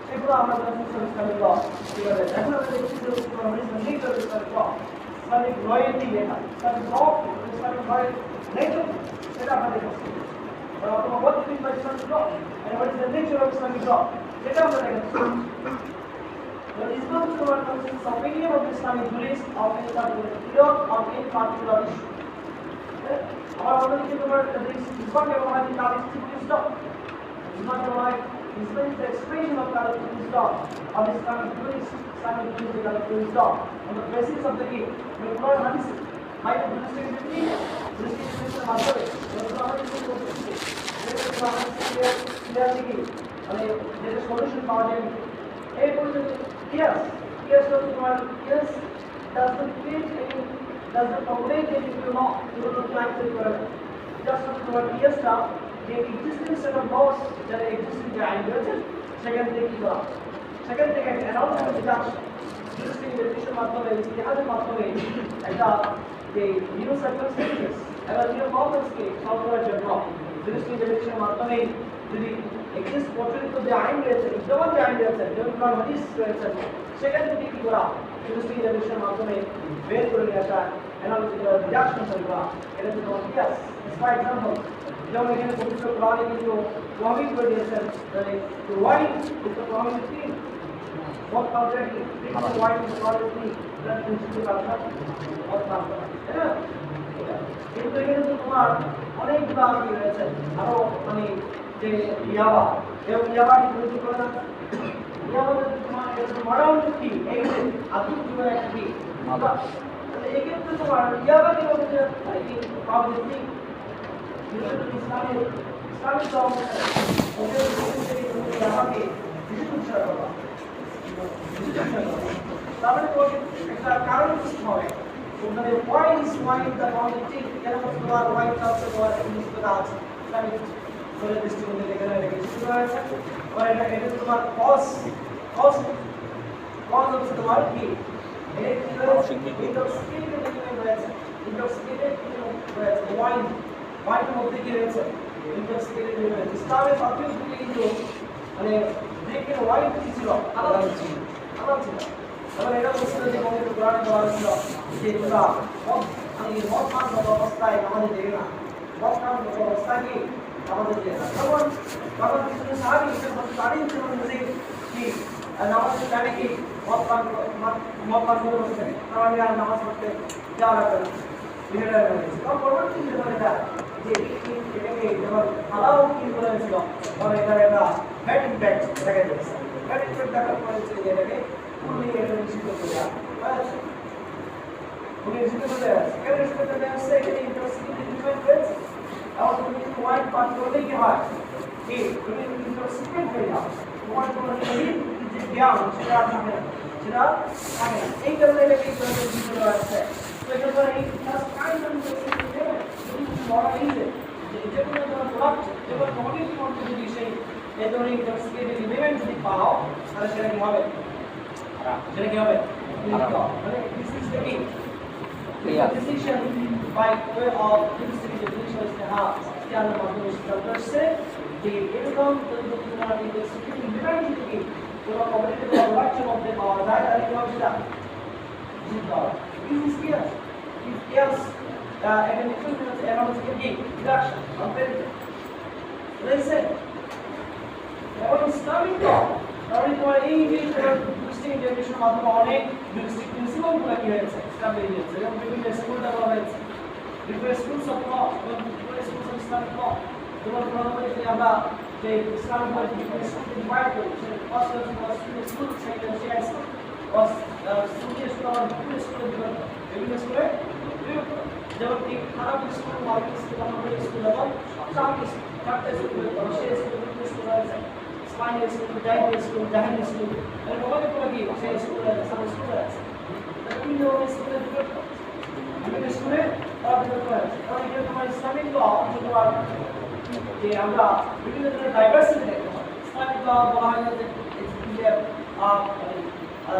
এগুলো আমরা Islamic law কিভাবে এখন আমরা দেখছি যে ইসলামিক রয়েটি লেখা ইসলামিক ল ইসলামিক রয়ের নেচার সেটা আমরা দেখছি অথবা what do you mean by Islamic law and what is the nature of Islamic law সেটা আমরা দেখছি Islam is the one consists of opinion of Islamic beliefs of any particular period on any particular issue. Our only word is not about the Islamic wisdom. It's not about Islam is the expression of Islamic wisdom of Islamic beliefs, Islamic wisdom on the basis of the Quran Hadith. My understanding is this মাধ্যমে যেটা solution পাওয়া যায় এই পর্যন্ত yes does not create any does not complete any law you will not like to just তোমার yes টা যে existing set of laws যারা existing যে আইন রয়েছে সেখান থেকে কি করা সেখান থেকে অ্যানাউন্সমেন্ট ডিডাকশন existing রেজিস্ট্রেশন মাধ্যমে ইতিহাসের মাধ্যমে একটা যে নিউ সার্কামস্টেন্সেস এবং নিউ প্রবলেমসকে সলভ করার জন্য existing রেজিস্ট্রেশনের মাধ্যমে যদি এক্সিস্ট প্রচলিত যে আইন রয়েছে বিদ্যমান যে আইন রয়েছে যেমন কোরআন হাদিস রয়েছে সেখান থেকে কি করা existing রেজিস্ট্রেশনের মাধ্যমে বের করে নিয়ে আসা অ্যানালিসিস ডিডাকশন করা এটা তো ইতিহাস ফর এক্সাম্পল যেমন এখানে পবিত্র কোরআনে কিন্তু প্রমিস করে দিয়েছেন যে wine is the promise thing what already written why is already that principle culture or culture কিন্তু এখানে তো তোমার অনেকগুলো আগে রয়েছে আরো মানে যে ইয়াবা এবং ইয়াবা কি বুঝতে পারে না ইয়াবা তোমার এটা মডার্ন কি এই যে আধুনিক যুগের একটা কি এই ক্ষেত্রে তোমার ইয়াবা কি বলতে চাই কি প্রবলেম কি ইসলামিক ধর্ম ওদের ইয়াবাকে বিশুদ্ধ করা তাহলে একটা কারণ হবে ওখানে why is the quality কেন তোমার why কাছে তোমার নিষ্পত্তি আছে আমি বলে দৃষ্টিকোণ থেকে এখানে কিছু রয়েছে আর এটা তোমার cause হচ্ছে তোমার কি intoxicated রয়েছে wine মধ্যে কি রয়েছে intoxicated রয়েছে ইসলামের সবচেয়ে কিন্তু মানে দেখে ওয়াইন কি ছিল আলাদা ছিল তখন এটা বলছিল যে পবিত্র কোরআনে বলা হয়েছিল যে তোমরা মদ পান অবস্থায় আমাদের দেবে না মদ পান অবস্থায় কি আমাদের দেবে না তখন কিছু সাহাবি তাদের জীবন বুঝে কি নামাজের টাইমে কি মদ পান করে বসে তাহলে আর নামাজ পড়তে যাওয়া লাগবে না বিষয়টা রয়েছে তখন পরবর্তী জীবনে এটা যে এটাকে যখন আলাও কি বলেছিল তখন এটা একটা ব্যাড ইম্প্যাক্ট দেখা যাচ্ছে ব্যাড ইম্প্যাক্ট দেখার পরে এটাকে পুরো এটা নিশ্চিত করে দেওয়া হয়েছে পুরো নিশ্চিত করে দেওয়া হয়েছে কেন নিশ্চিত করে দেওয়া হচ্ছে এখানে ইন্টারসিটি ডিফাইন হয়েছে এবং তুমি যদি ওয়াইড পান করলেই কি হয় কি তুমি ইন্টারসিটি হয়ে যাও তোমার কোনো যে জ্ঞান সেটা থাকে না সেটা থাকে না এই কারণে এটাকে ইন্টারসিটি করে দেওয়া হচ্ছে তো এটা ধর এই জাস্ট কাইন্ড অফ ইন্টারসিটি দেবে যদি বলা এই যে কোনো প্রোডাক্ট যেমন কমিউনিটি মধ্যে যদি সেই এই ধরনের ইন্টারসিটি ইলিমেন্ট যদি পাও তাহলে সেটা কি হবে মানে দিস ইজ দ্য কি decision by way of industry definition is the মাধ্যমে সেটা করছে যে এরকম যদি তোমার ইন্টারসিটি ইলিমেন্ট যদি কোনো কমিউনিটি প্রোডাক্টের মধ্যে পাওয়া যায় তাহলে কি হবে সেটা this is here yes and the difference around the reduction listen এখন ইসলামিক law তাহলে তোমার এই যে ডিস্ট্রিক্ট ইন্টারপ্রিটেশন মাধ্যমে অনেক ডিস্ট্রিক্ট প্রিন্সিপাল গুলো কি হয়েছে ইসলাম বেরিয়ে যাচ্ছে যেমন বিভিন্ন স্কুলটা বলা হয়েছে বিভিন্ন স্কুলস অফ ল বিভিন্ন স্কুলস অফ ইসলামিক ল যেমন প্রথমে যদি আমরা যে ইসলামিক ল বিভিন্ন স্কুলকে ডিভাইড করি first school second school school আমরা বিভিন্ন স্কুলে বিভিন্ন স্কুলে যেমন কি খারাপ স্কুল মার্কেট স্কুল আমাদের স্কুল এবং চারটে স্কুল সেই স্কুল আছে স্পাইনাল স্কুল জাহিলি স্কুল এর মধ্যে কোনো কি সেই স্কুল আছে সব স্কুল আছে বিভিন্ন স্কুলে বিভিন্ন স্কুলে তারা ডিভাইড করা আছে কারণ এটা তোমার ইসলামিক ল তোমার যে আমরা বিভিন্ন ধরনের ডাইভার্সিটি দেখতে পাই ইসলামিক ল বলা হয় যে it's a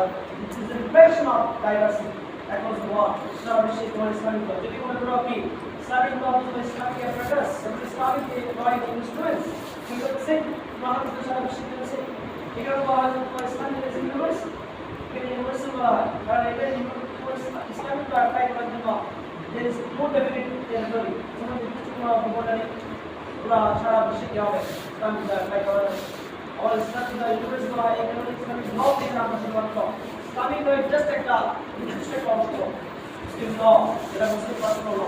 reflection of diversity এখন ওয়ান সারা বিশ্বে তোমার ইসলামিক law যদি মনে করো কি ইসলামিক law অথবা ইসলামিক apparatus এবং ইসলামিক right instruments কিন্তু সেম মহান সারা বিশ্বে রয়েছে এখানে বলা হয় তোমার ইসলামিক ইউনিভার্স এটা ইউনিভার্সাল বলা হয় কারণ এটা ইসলামিক law apply করার জন্য there is no definite territory কোনো নির্দিষ্ট কোনো ভূখণ্ড নেই পুরা সারা বিশ্বে কি হবে ইসলামিক law apply করা যাবে और इस्लामिक law यूनिवर्स बला है इकोनॉमिक इस्लामिक लॉ के नाम से बनता है इस्लामिक लॉ जस्ट एक निर्दिष्ट कॉन्सेप्ट मुस्लिम लॉ যেটা মুসলিম personal লॉ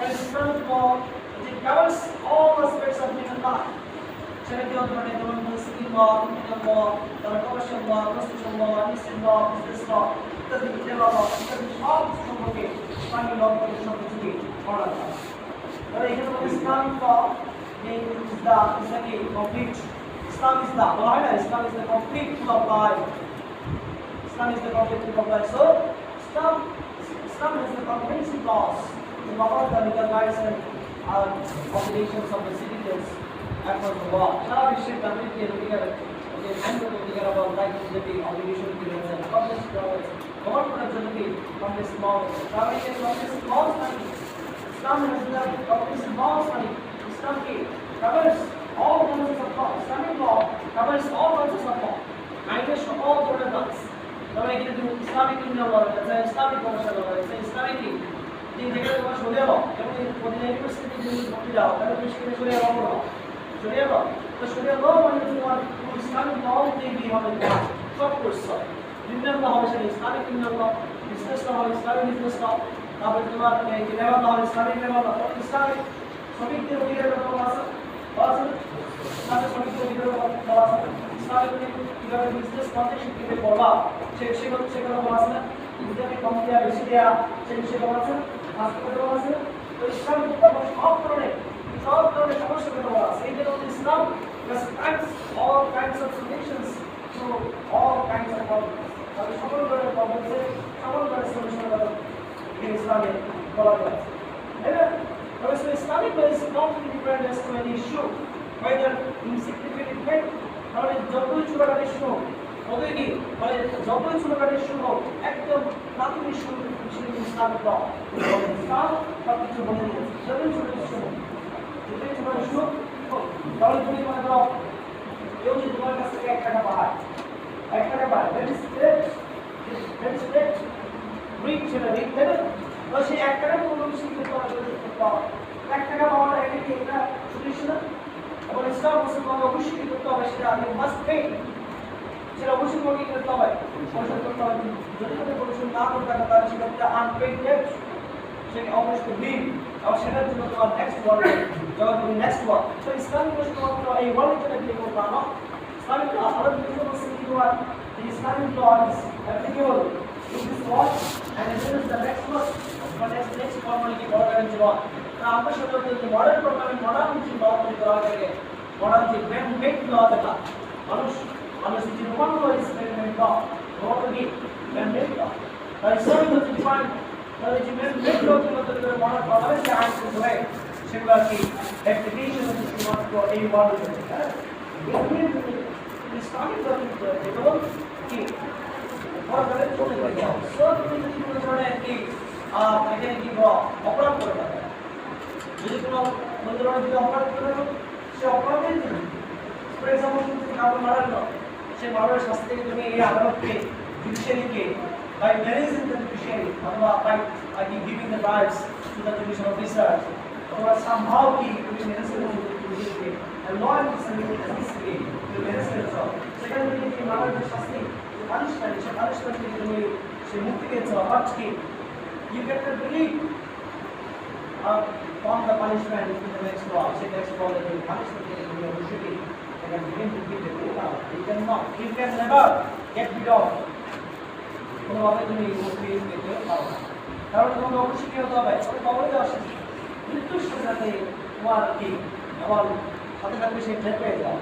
and islamic law it covers all aspects of human life সেটা কি হতে পারে যেমন সিভিল ল ক্রিমিনাল ল তারপর commercial law constitutional law Islamic law business law ইত্যাদি ইত্যাদি ল ইত্যাদি সব সম্পর্কে ইসলামিক ল এর সম্পর্কে পড়া যায় তাহলে এখানে বলে Islamic law is the complete Islam is the Islam is the complete to apply. Islam is the complete to apply. So Islam has the comprehensive laws to cover the legal rights and obligations of the citizens across the world. সারা বিশ্বের নাগরিকদের অধিকার যে আইনগত অধিকার এবং দায়িত্ব যেটি obligation কি রয়েছে কমপ্লেক্স রয়েছে কভার করার জন্য কি কমপ্লেক্স ল কারণ এই কমপ্লেক্স ল মানে Islam has the complex laws মানে Islam কি covers all concepts of law. Islamic law covers all concepts of law. আইনের সকল ধরনের কাজ তবে কিন্তু ইসলামিক ক্রিমিনাল ল আছে ইসলামিক কমার্শিয়াল ল আছে ইসলামিক যে যেগুলো তোমার শরিয়া ল এবং প্রতিটা ইউনিভার্সিটি যদি পড়তে যাও তাহলে তুমি সেখানে শরিয়া ল পড়ো শরিয়া ল তো শরিয়া ল মানে তোমার ইসলামিক ল দিয়ে হবে তোমার সব কোর্স ক্রিমিনাল ল হবে সেটা Islamic criminal law business law হবে ইসলামিক বিজনেস ল তারপরে তোমার লেবার ল হবে ইসলামিক লেবার ল ইসলামিক শ্রমিকদের অধিকার ব্যাপার আছে ইসলামিক শ্রমিকদের অধিকার ব্যাপার আছে ইসলামিক কিভাবে বিজনেস করতে শিখতে পড়বা সেগুলো বলা আছে না ইসলামিক কম দেওয়া বেশি দেওয়া সে বিষয়ে বলা আছে হাসপাতালে বলা আছে তো ইসলাম সব ধরনের সমস্যাগুলো বলা আছে এই জন্য ইসলাম respects all kinds of solutions to all kinds of problems তাহলে সকল ধরনের প্রবলেমে সকল ধরনের সলিউশন করা এই ইসলামে বলা হয়েছে তাই না So Islamic law is not indifferent as to any issue, whether insignificant তাহলে যতই ছোটখাটো ইস্যু হোক ওদের কি মানে যতই ছোটখাটো ইস্যু হোক একদম প্রাথমিক ইস্যু ইসলামিক ল ইসলাম সব কিছু বলে দিয়েছে যতই ছোট ইস্যু হোক যতই ছোট ইস্যু হোক তাহলে তুমি মনে করো কেউ যদি তোমার কাছ থেকে 1 টাকা পায় 1 টাকা পায় দ্যাট ইজ গ্রেট রিচ সেটা রিচ তাই না তো সেই 1 টাকা কোনো কিছু করতে পারবে 1 টাকা পাওয়ার আগে কি এটা সলিউশন না এবং ইসলাম মুসলমান অবশ্যই কি করতে হবে সেটা আমি মাস্ট পে সেটা অবশ্যই কি করতে হবে পরিশোধ করতে হবে যদি আপনি পরিশোধ না করতে পারেন তাহলে সেটা আনপেইড ডেট সেটা অবশ্যই বিল আর সেটার জন্য তোমার নেক্সট ওয়ার্ড যখন তুমি নেক্সট ওয়ার্ড তো ইসলামিক শুধুমাত্র এই ওয়ার্ডের জন্য কি করতে না ইসলামিক আলাদা কিছু বলছে কি তোমার Islamic law is applicable in this world and then is the next one but next formally কি বলা যায় জীবন আমরা সেটা যদি মডেল প্রোগ্রামে মডার্ন যে ল তৈরি করা যায় মডার্ন যে মেক ল যেটা মানুষ যে Roman law is make law Roman কি মেক ল তাই সবই হচ্ছে ডিফাইন তাহলে যে মেক ল যে মধ্যে করে মডার্ন প্রোগ্রামে যে আইন হয় সেগুলো কি অ্যাপ্লিকেশন হচ্ছে শুধুমাত্র এই ওয়ার্ডে হ্যাঁ ইসলামিক ল কি অপরাধ করে থাকে সো তুমি যদি কোনো ধরনের কি এখানে কি অপরাধ করে থাকে যদি কোনো ধরনের যদি অপরাধ করে থাকে সে অপরাধের জন্য ফর এক্সাম্পল তুমি কাউকে মারলো সে মারার শাস্তি থেকে তুমি এই আদালতকে জুডিশিয়ারিকে by managing the judiciary অথবা by giving the rights to the judicial officers or somehow কি তুমি ম্যানেজ করতে জুডিশিয়ারিকে and law enforcement agency to manage the job সেখানে তুমি কি মারার যে শাস্তি punishment is she moved it to a hot skin. You get to believe on the punishment in the next law. Say next law that the punishment is in your city. You can begin to give the rule out. You cannot. You can never get rid of. কোনো ভাবে তুমি মুক্তি পেতে পারো না কারণ তোমাকে অবশ্যই কি হতে হবে কবরে যাওয়া শেষ মৃত্যুর সাথে তোমার কি আমার সাথে সাথে সে ঠেক পেয়ে যাও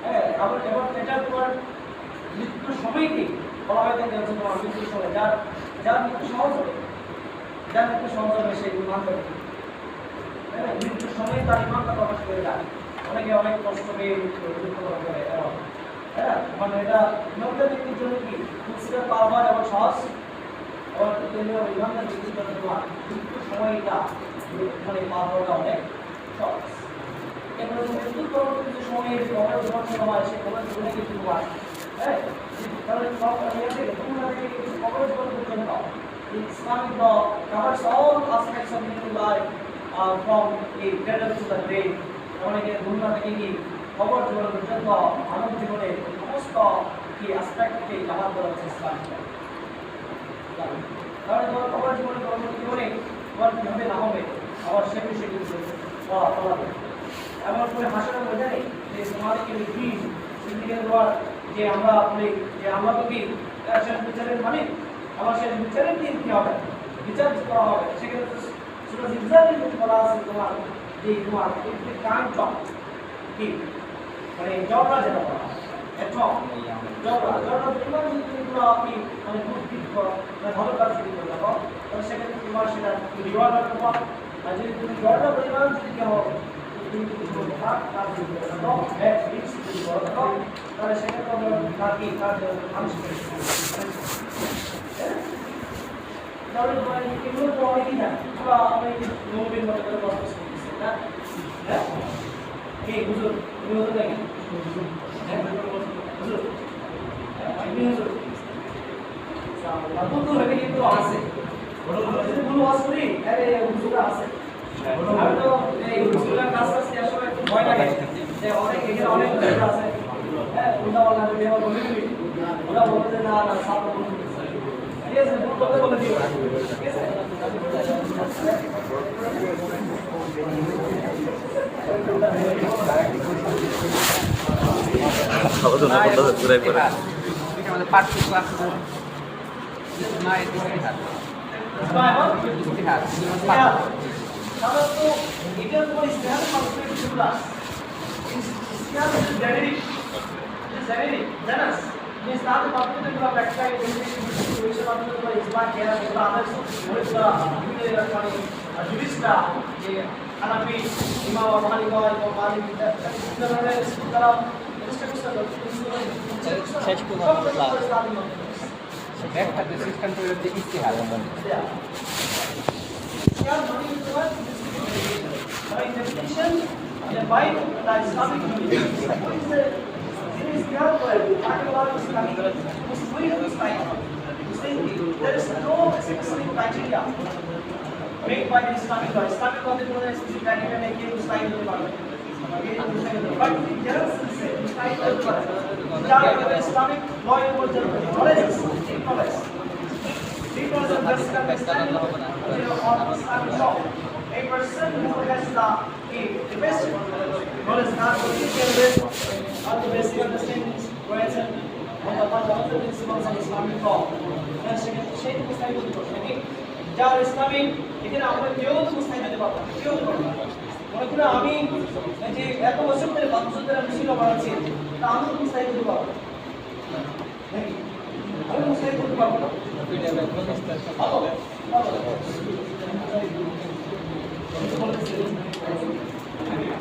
হ্যাঁ আবার এবার এটা তোমার মৃত্যুর সময়কে বলা হয় যে হচ্ছে তোমার মৃত্যুর সময় যার মৃত্যু সহজ হবে সেই ইমান করবে মৃত্যুর সময় তার ইমানটা প্রকাশ করে যায় অনেকে অনেক কষ্ট পেয়ে মৃত্যু করে হ্যাঁ মানে এটা নৌকা ব্যক্তির জন্য কি কনসিডার পাওয়ার এবং সহজ এবং ছেলে ও ইমানদার ব্যক্তির জন্য তোমার সময়টা মানে পার হওয়াটা অনেক সহজ। এরপরে মৃত্যুর পরবর্তী যে সময়ে যে কবর জীবন শুরু হয় সেই কবর জীবনে কিন্তু তোমার হ্যাঁ তাহলে কবর জীবন পর্যন্ত Islamic law covers all aspects of human life from a cradle to the grave. অনেকে দুনিয়া থেকে কি কবর জীবন পর্যন্ত মানব জীবনের সমস্ত কি অ্যাসপেক্টকে কভার করা হচ্ছে ইসলামিক law। তাহলে তোমার কবর জীবনে পরবর্তী জীবনে তোমার কি হবে না হবে আবার সে বিষয়ে কিন্তু বলা হবে। এমন করে হাসানোর মজা নেই যে তোমাদেরকে লিখি সিন্ডিকেট দেওয়ার যে আমরা বলি যে আমরা তো কি শেষ বিচারের মালিক, আমার শেষ বিচারের দিন কি হবে বিচার করা হবে। সেখানে তো সুরা জিলজালের মধ্যে বলা আছে তোমার যে তোমার একটি কান চক কি মানে জবরা যেটা বলা হয় জবরা পরিমাণ যদি তুমি আপনি মানে ভালো কাজ যদি করে দেখো তাহলে সেক্ষেত্রে তোমার সেটা রিওয়ার্ড রাখতে পারো। আর যদি তুমি জবরা পরিমাণ যদি কেউ তাহলে সেক্ষেত্রে কাকি কাজ তাহলে এগুলো তো অনেকই না আমরা অনেক নবীর মতো করে বসবাস করতেছি না। হ্যাঁ এই হুজুর তুমি হুজুর নাকি হুজুর তো হেবে কিন্তু আছে গুলো আসলে আরে হুজুর আছে আমি তো এই হুজুরের কাজ করতে আসলে একটু ভয় লাগে যে অনেক এখানে অনেক হুজুর আছে হ্যাঁ উল্টা পাল্টা যদি আমার বলি ওরা বলতে না না সাপ বলতে ঠিক আছে বলে দিও ঠিক আছে আমাদের পার্ট ক্লাস না এটি হাত তো এটা তোমার Islam perspective class Islam is generic genus যে ইসলাম পার্সপেক্টিভ ক্লাস একটা ইনফরমেশন আপনি তো ইসলাম কেনা তো আদার্স ওইটা মানে জুরিস্টরা যে হানাফি ইমাম আবু হানিফা ইমাম মালিক তারা শেষ পর্যন্ত একটা সিস্টেম তৈরি করতে ইস্তেহার by definition by the Islamic religion. What is the istihaad talking about Islamic there is no specific criteria made by the Islamic law. Islamic law there is no specific criteria making Islamic law. But the general Islamic law is knowledge. Because of this understanding of Islamic law, a person who has the best knowledge, not only the basic understanding, present on the fundamental principles of Islamic law. And সেই মুস্তাহিদ হতে পারবে যার Islamic এখানে আমরা কেউ মুস্তাহিদ হতে পারবো না কেউ হতে পারবো না মনে করি আমি যে এত বছর ধরে 5 বছর ধরে আমি শিক্ষা বাড়াচ্ছি তা আমি মুস্তাহিদ হতে পারবো না আমি মুস্তাহিদ হতে পারবো না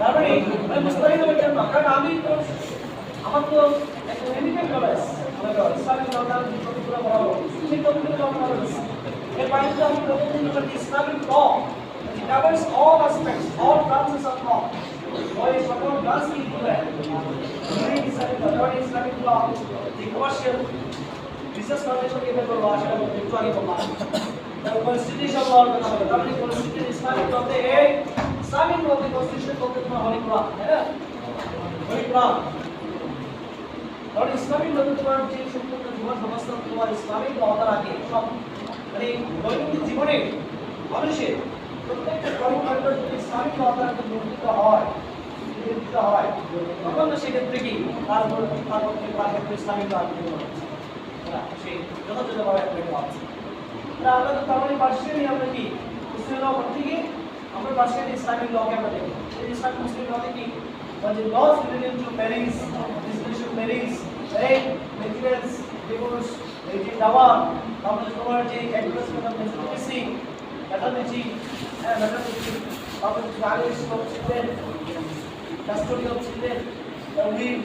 তারপরে আমি মুস্তাহিদ হতে পারবো না কারণ আমি তো আমার তো একটা লিমিটেড নলেজ ইসলামিক নলেজ পুরো বড় সেই টপিকগুলো আমরা বলছি এর বাইরে তো আমি প্রতিদিন Islamic law it covers all aspects all branches of law ওই সকল ব্রাঞ্চ কি বলে Islamic law the commercial business foundation কিভাবে করব আসলে একটু আগে বললাম তারপর কনস্টিটিউশন ল কথা বলবো তারপরে কনস্টিটিউশন ইসলামিক লতে এই ইসলামিক লতে কনস্টিটিউশন বলতে তোমার হলি কোরআন হ্যাঁ হলি কোরআন और इस्लामिक लोगों তোমার যে সম্পূর্ণ জীবন ব্যবস্থা তোমার ইসলামিক লতার আগে সব মানে দৈনন্দিন জীবনে মানুষের প্রত্যেকটা কর্মকাণ্ড যদি ইসলামিক লতার আগে নির্মিত হয় তখন তো সেক্ষেত্রে কি তারপর ইসলামিক ল সেই যথাযথভাবে অ্যাপ্লাই করা হচ্ছে আমরা তো তার মানে পার্সিয়ালি আমরা কি মুসলিম ল থেকে আমরা পার্সিয়ালি ইসলামিক লকে আমরা দেখি এই ইসলামিক মুসলিম লতে কি the laws related to marriage, distribution marriage, right, maintenance, divorce, divorce, property, advertisement of legitimacy, maternity, marriage of children, custody of children, the will,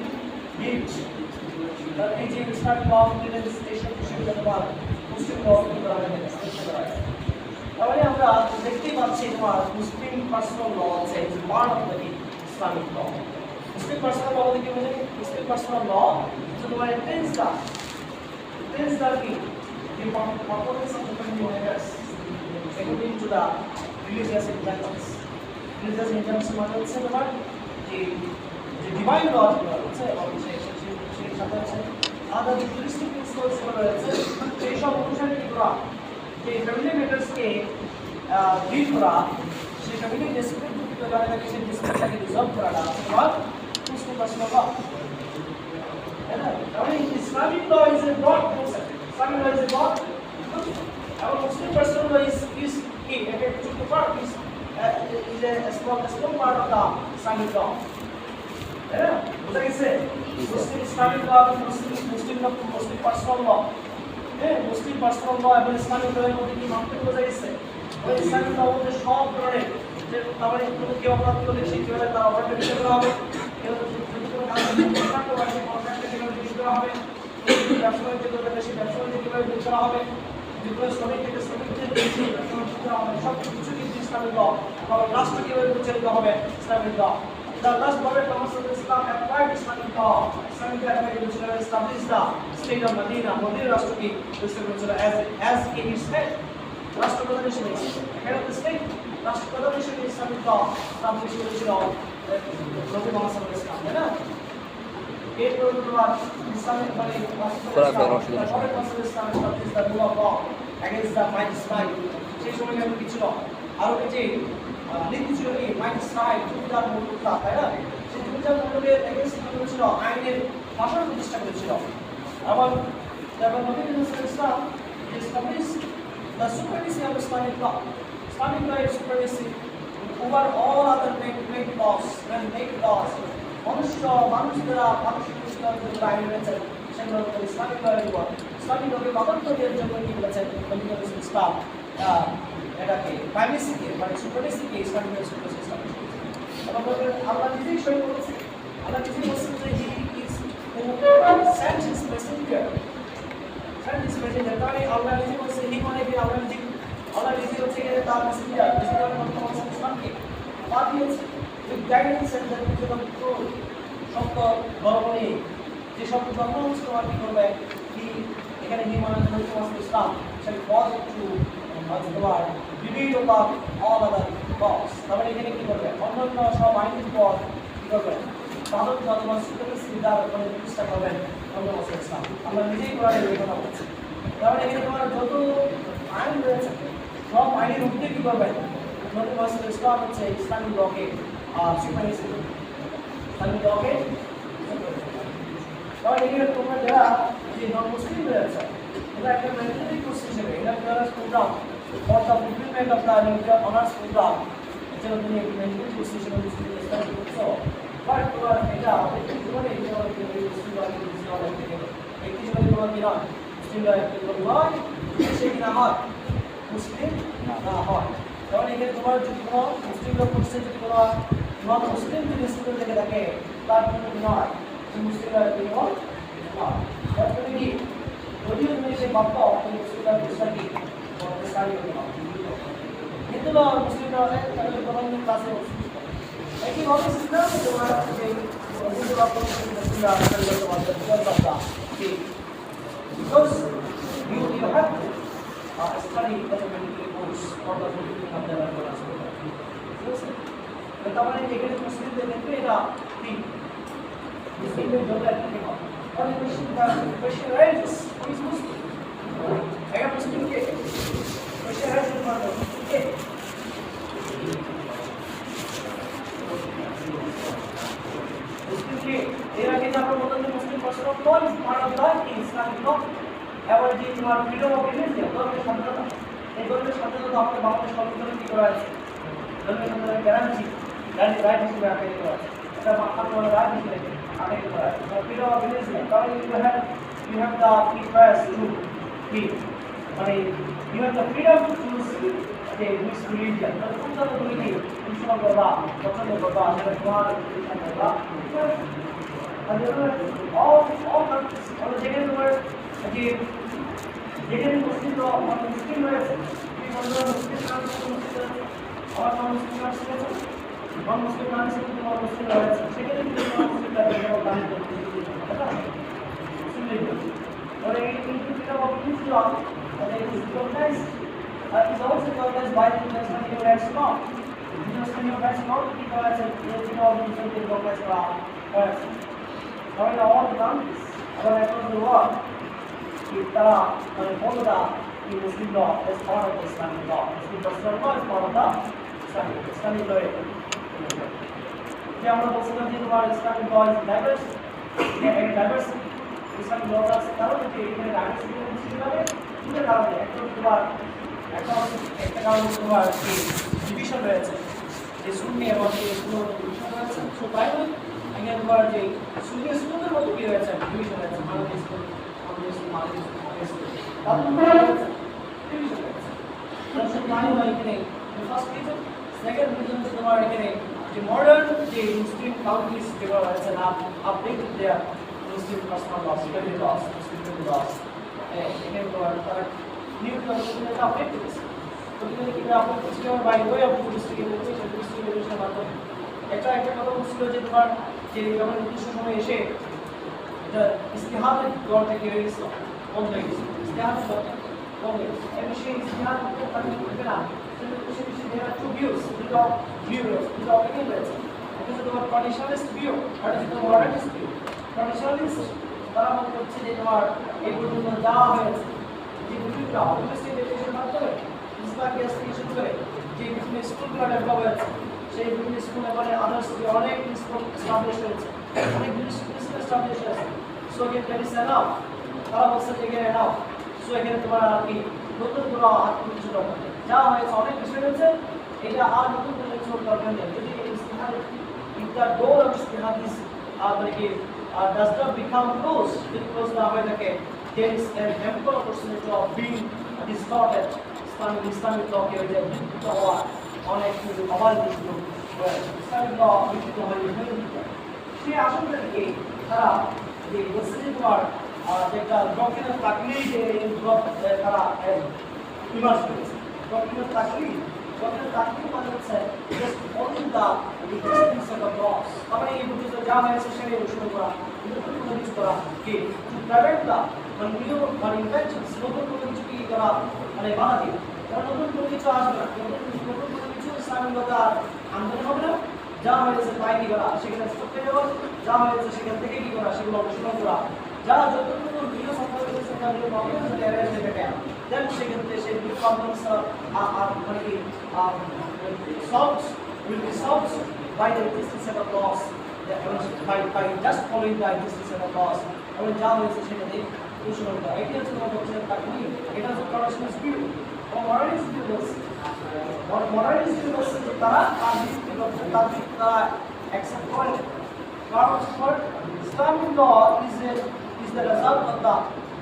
gift, the aging, start law, legislation, issue, and Muslim law, আমরা দেখতেই পাচ্ছি তোমার Muslim personal law আছে, part of the Islamic law. Muslim personal law বলতে কি বোঝায়? মুসলিম personal ল তোমার tens the key the performance of different matters according to the religious intentions. Religious intentions মানে হচ্ছে তোমার যে ডিভাইন ল আছে এবং সেই সাথে আছে আদার যে জুরিস্টিক প্রিন্সিপালস গুলো রয়েছে সেই সব অনুসারে কি করা, যে ফ্যামিলি ম্যাটার্সকে ডিল করা, সেই ফ্যামিলি ডিসপিউট যুক্ত জায়গা থেকে সেই ডিসপিউটটাকে রিজলভ করাটা তোমার Muslim personal law. Islamic law is a broad concept. Islamic law is a broad concept. Our Muslim personal law is key. The part is a small part of the Islamic law. বুঝা গেছে? মুসলিম Islamic law এবং মুসলিম personal ল, Muslim personal ল এবং Islamic law এর মধ্যে কি পার্থক্য বোঝা গেছে? ওই ইসলামিক ল মধ্যে সব ধরনের যে তারপরে কোনো কেউ অপরাধ করলে সেই কিভাবে তার অপরাধটা বিচার করা হবে, কেউ যদি কোনো কাজ কন্ট্রাক্ট করে সেই কন্ট্রাক্টটা কিভাবে ডিল করা হবে, ব্যবসা বাণিজ্য করলে সেই ব্যবসা বাণিজ্য কিভাবে ডিল করা হবে, যে কোনো শ্রমিক থেকে শ্রমিকদের ডিল করা হবে, সব কিছু কিন্তু ইসলামিক ল। আবার রাষ্ট্র কিভাবে পরিচালিত হবে, Islamic law. The last prophet Muhammad Islam applied Islamic law. Islamic law established the state of Medina. Medina রাষ্ট্রকে as in its head. রাষ্ট্রপ্রধান হিসেবে head of the state. রাষ্ট্রপ্রধান হিসেবে ইসলামিক law establish করেছিল নবী মুহাম্মদ ইসলাম, তাই না? এরপর তোমার ইসলামিক মানে রাষ্ট্রপ্রধান ইসলাম established the rule of law against the might. সেই সময় কি ছিল? আরবে যে নীতি ছিল কি মাইন্ডসাইড জুলুজার মূলতা, তাই না? সেই জুলুজার মূলকের এগেইনস্ট কি করেছিল? আইনের শাসন প্রতিষ্ঠা করেছিল। এবং যখন নবী মুহাম্মদ ইসলাম established the supremacy of Islamic law. Islamic law is supremacy over all other made laws and made laws. মানুষ দ্বারা মানুষের যে আইন রয়েছে সেগুলো ইসলামিক ল এর উপর। ইসলামিক লকে মাদক তৈরির জন্য কি বলেছেন নবী মুহাম্মদ ইসলাম? এটাকে প্রাইমেসিকে মানে সুপ্রিমেসিকে ইসলামিক সিস্টেম। এবং আল্লাহ নিজেই সই করেছে, আল্লাহ নিজেই বলছেন যে he is sent his messenger, তাহলে আল্লাহ নিজে বলছে হি মানে কি আল্লাহ নিজে হচ্ছে গিয়ে তার মেসেঞ্জার, মেসেঞ্জার মোহাম্মদ ইসলামকে পাঠিয়েছে with guidance and the truth of truth, সত্য ধর্ম নিয়ে যে সত্য ধর্ম তোমার কি করবে, কি এখানে হি মানে মোহাম্মদ ইসলাম সেটা পজ টু তোমার debate of all other laws. তারপরে এখানে কি করবে? অন্যান্য সব আইনের পর কি করবে? তাদের তোমার সুপ্রিমেসি দ্বারা প্রতিষ্ঠা করবেন নবী মুহাম্মদ ইসলাম। আমরা নিজেই কোরআনে এই কথা বলছি। তারপরে এখানে তোমার যত আইন রয়েছে সব আইনের উপরে কি করবেন? নবী মুহাম্মদ ইসলাম হচ্ছে ইসলামিক লকে সুপ্রিমেসি, ইসলামিক লকে। তাহলে এখানে তোমরা যারা যে নন মুসলিম রয়েছে এটা একটা ম্যান্ডেটরি কোর্স হিসেবে এটা program for the fulfillment of the honors program, এটা তুমি ম্যান্ডেটরি কোর্স হিসেবে স্টাডি করছো। বাট তোমার এটা জীবনে একটি জীবনে তোমার কি নয় মুসলিমরা একটি নয়, সে কিনা হয় মুসলিম না হয়। কারণ এখানে তোমার যদি কোনো মুসলিম লোক করছে, যদি কোনো নন মুসলিম যদি স্টুডেন্ট থেকে থাকে তার জন্য নয় মুসলিমরা একটি নয়। তুমি কি যদিও তুমি সে বাপ্য তুমি মুসলিমরা স্টাডি কিন্তু মুসলিমরা তাদের প্রথম ক্লাসে একইভাবে সিস্টেম তোমরা because you have to study the mandatory course for the fulfilling of their Quran. তারপরে এখানে মুসলিমদের ক্ষেত্রে এটা কি মুসলিমদের জন্য একটা কি হয়? অনেক question arises, who is Muslim? একটা মুসলিমকে question arises মানে কে? মুসলিমকে এর আগে যে আমরা বলতাম যে Muslim personal law is part of the Islamic law. এবার যে তোমার ফ্রিডম অফ রিলিজিয়ন, ধর্মের স্বাধীনতা, এই ধর্মের স্বাধীনতা আমাদের বাংলাদেশ সংবিধানে কি করা আছে? ধর্মের স্বাধীনতার গ্যারান্টি রাইট হিসেবে আগে করা আছে, এটা আপনার রাইট হিসেবে আগে করা আছে। ফ্রিডম অফ রিলিজিয়ন কারণ you have the free choice to be মানে you have the freedom to choose which religion, মানে কোন ধর্ম তুমি অনুসরণ করবা, পছন্দ করবা, সেটা তোমার ইচ্ছা করবা। যেখানে তোমার যেখানে মুসলিম রয়েছে মুসলিম আমার মুসলিম আছে নন মুসলিম না আছে কিন্তু নন মুসলিম রয়েছে সেখানে কিন্তু নন মুসলিমরা যেমন দান করতে or in freedom of Islam, that is recognized, is also recognized by the International Human Rights Law. The International Human Rights Law is recognized by now in all the countries across the world, তারা মানে বলরা কি মুসলিম law is part of the Islamic law. Muslim personal law is part of the Islamic law. যে আমরা বলছিলাম যে তোমার Islamic law is diverse, diversity. Islamic law আছে কারণ যে এখানে ডাইভার্সিটি বেশি হবে দুটো কারণে একটা কারণ তোমার কি ডিভিশন রয়েছে যে সুন্নি এবং যে সুন্নি ডিভিশন রয়েছে সো তাই বলে এখানে তোমার যে সুন্নি সুন্নিদের মধ্যে কি রয়েছে ডিভিশন রয়েছে বাংলাদেশ ডিভিশন রয়েছে তারপর মানে হয় এখানে ফার্স্ট রিজন সেকেন্ড রিজন তোমার এখানে যে মডার্ন যে মুসলিম কাউন্ট্রিজ যেগুলো রয়েছে না updated there Muslim personal laws, family laws, Muslim laws. Again, new constitution update to this. So, we will update this by way of juristic evaluation. একটা কথা বলছিল যে তোমার যে যখন নির্দিষ্ট সময় এসে এটা ইস্তেহাদের দল থেকে হয়ে গেছিল বন্ধ হয়ে গেছে ইস্তেহাদের দল বন্ধ হয়ে গেছে এবং সেই ইস্তেহাদ করতে না সে দেওয়ার টু ভিউস দুটো অপিনিয়ন রয়েছে একটা হচ্ছে তোমার ট্রাডিশনালিস্ট ভিউ আর একটা হচ্ছে মডার্নিস্ট ভিউ ট্রাডিশনালিস্ট তারা মনে করছে যে তোমার এই পর্যন্ত দেওয়া হয়েছে যে বিভিন্ন ইনভেস্টিগেশনের মাধ্যমে ইসলামকে থেকে শুরু করে যে বিভিন্ন স্কুলগুলো ডেভেলপ হয়েছে সেই বিভিন্ন স্কুলে মানে আদার্স অনেক স্কুল এস্টাবলিশ হয়েছে অনেক স্কুল এস্টাবলিশ হয়েছে সো এখানে নাও তারা বলছে যে এখানে নাও সো এখানে তোমার আর কি নতুন কোনো আর কিছু দরকার নেই যা হয়েছে অনেক বিষয় হয়েছে এটা আর নতুন কোনো কিছু দরকার নেই যদি ইস্তেহার if the door of istihad is does not become closed, because now there is an ample opportunity of being distorted. Islamic law here is a big war on a Islamic law which is the আসলে কি তারা যে মুসলিম war যেটা doctor তাকলিদ তারা emerge করেছে doctor তাকলিদ মানে হচ্ছে just following the existence of the laws আমরা এই পর্যন্ত যা হয়েছে সেটা অনুসরণ করা নতুন কোনো কিছু করা কি to prevent the new inventions নতুন কোনো কিছু কি করা মানে বাধা দিয়ে কারণ নতুন কোনো কিছু আসবে না নতুন কোনো কিছু ইসলামিক কথা আন্দোলন হবে না যা হয়েছে তাই কি করা সেখানে সত্যি দেওয়া যা হয়েছে সেখান থেকে কি করা সেগুলো অনুসরণ করা যা যতটুকু ভিডিও সম্পর্ক রয়েছে সেটা নিয়ে প্রবলেম যদি অ্যারেঞ্জ হবে কেন দেন সেক্ষেত্রে সেই প্রবলেমস মানে কি solved will be solved by the existing set of laws by just following the existing set of laws এবং যা হয়েছে সেটাতে অনুসরণ করা এটি হচ্ছে তোমার ডক্টর তাকলিদ এটা হচ্ছে ট্রাডিশনাল ভিউ এবং মডার্নিস্ট ভিউ বলছে যে তারা তারা অ্যাকসেপ্ট করে কারণ Islamic law is the result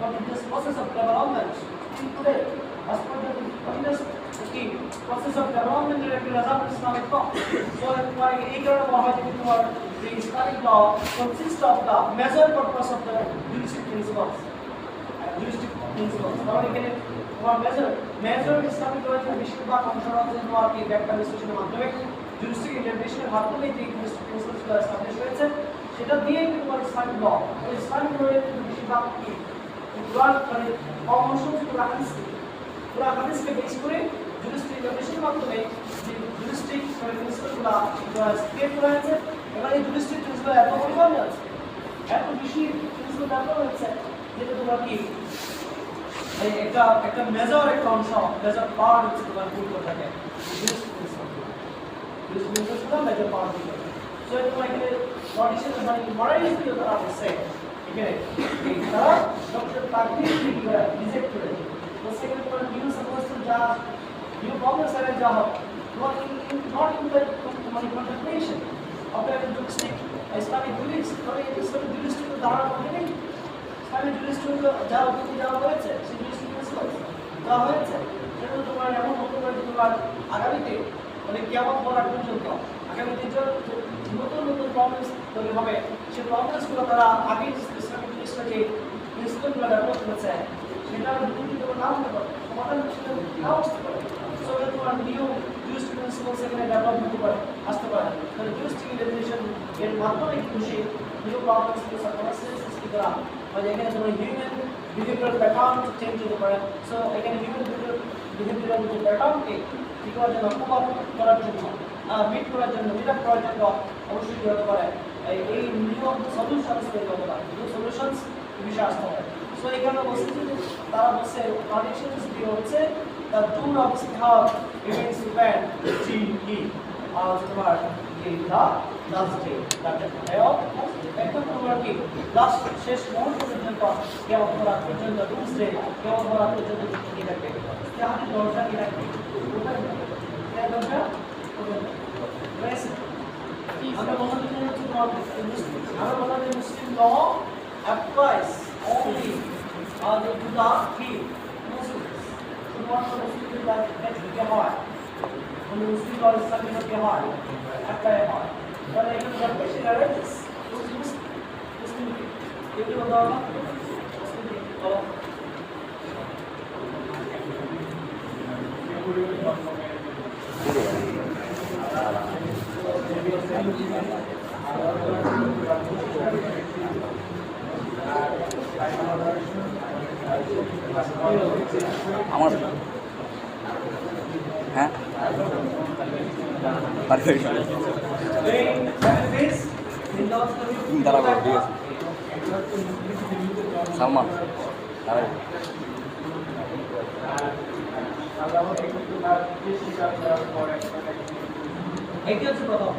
of this process of development in today as per the process of development is a result of Islamic law. So এই কারণে বলা হয় যে তোমার the Islamic law consists of the major purpose of the juristic principles. কারণ এখানে তোমার major Islamic law এর বেশিরভাগ অংশ হচ্ছে তোমার কি ব্যাখ্যা বিশ্লেষণের মাধ্যমে juristic interpretation মাধ্যমে যে juristic principles গুলো এস্টাবলিশ হয়েছে সেটা দিয়ে কিন্তু তোমার ইসলামিক law ইসলামিক law এর বেশিরভাগ কি কোরআন মানে অংশ হচ্ছে কোরআন হাদিসকে বেস করে juristic interpretation মাধ্যমে যে juristic প্রিন্সিপলগুলো স্টেট করা হয়েছে এবং এই juristic প্রিন্সিপল এত পরিমাণে আছে এত বেশি প্রিন্সিপল দেওয়া হয়েছে যেটা তোমার কি একটা মেজর একটা অংশ মেজর পাওয়ার হচ্ছে তোমার ভুল করে থাকে মেজর পাওয়ার ভুল করে সো তোমার এখানে ট্রাডিশনাল মানে মডার্নিস্ট ভিউ তারা বলছে এখানে তারা ডক্টর তাকলিদ রিজেক্ট করে তো সেখানে তোমার নিউ সাপোজ যা নিউ প্রবলেমস আছে যা হবে not in the contemplation of the juristic Islamic beliefs but it is the juristic ধারণা করতে নেই Islamic juristic যা অতীতে যাওয়া হয়েছে সেই juristic principles যা হয়েছে সেটা তোমার এমন হতে পারে তোমার আগামীতে মানে কিয়ামত পড়ার পর্যন্ত আগামীতে নতুন নতুন প্রবলেমস তৈরি হবে সেই প্রবলেমসগুলো তারা আগে ইসলামিক জিনিসটা যে প্রিন্সিপলগুলো ডেভেলপ করেছে সেটা দুটি নাও হতে পারে সমাধান নাও আসতে পারে নিউ জুস্ট প্রিন্সিপালস এখানে ডেভেলপ হতে পারে, আসতে পারে। তাহলে জুস্ট ইমাজিনেশন এর মাধ্যমে খুশি নিউ প্রবলেমস নিউ সার্কামস্টেন্সেস সৃষ্টি করা, মানে এখানে তোমার হিউম্যান বিহেভিয়ারাল প্যাটার্ন চেঞ্জ হতে পারে। সো এখানে হিউম্যান বিহেভিয়ারাল যে প্যাটার্নকে কি করার জন্য, কোপ করার জন্য, মিট করার জন্য, মিট আপ করার জন্য অবশ্যই কি হতে পারে, এই নিউ সলিউশনস তৈরি হতে পারে, নিউ সলিউশনস বিষয়ে আসতে পারে। সো এখানে বলছে যে তারা বলছে কন্ডিশনস দিয়ে হচ্ছে the two obviously have events event GE তোমার কি the last day that একদম তোমার কি লাস্ট শেষ মুহূর্ত পর্যন্ত কেমন করা পর্যন্ত ডুমসডে কেমন করা পর্যন্ত কি থাকবে, কেমন দরজা কি থাকবে, ওটা দরজা রয়েছে। আমরা বলতে চাই তোমার আমরা বলতে মুসলিম ল applies only to the key Muslims. শুধুমাত্র মুসলিমদের ক্ষেত্রে হয়, কোনো মুসলিম বা ইসলামী ক্ষেত্রে হয়, অ্যাপ্লাই হয়। তাহলে এখানে যত বেশি রেফারেন্স মুসলিম এগুলো দেওয়া না মুসলিম বলো আমার হ্যাঁ দাঁড়াবো, ঠিক আছে সালমান দাঁড়াবো। এটি হচ্ছে প্রথম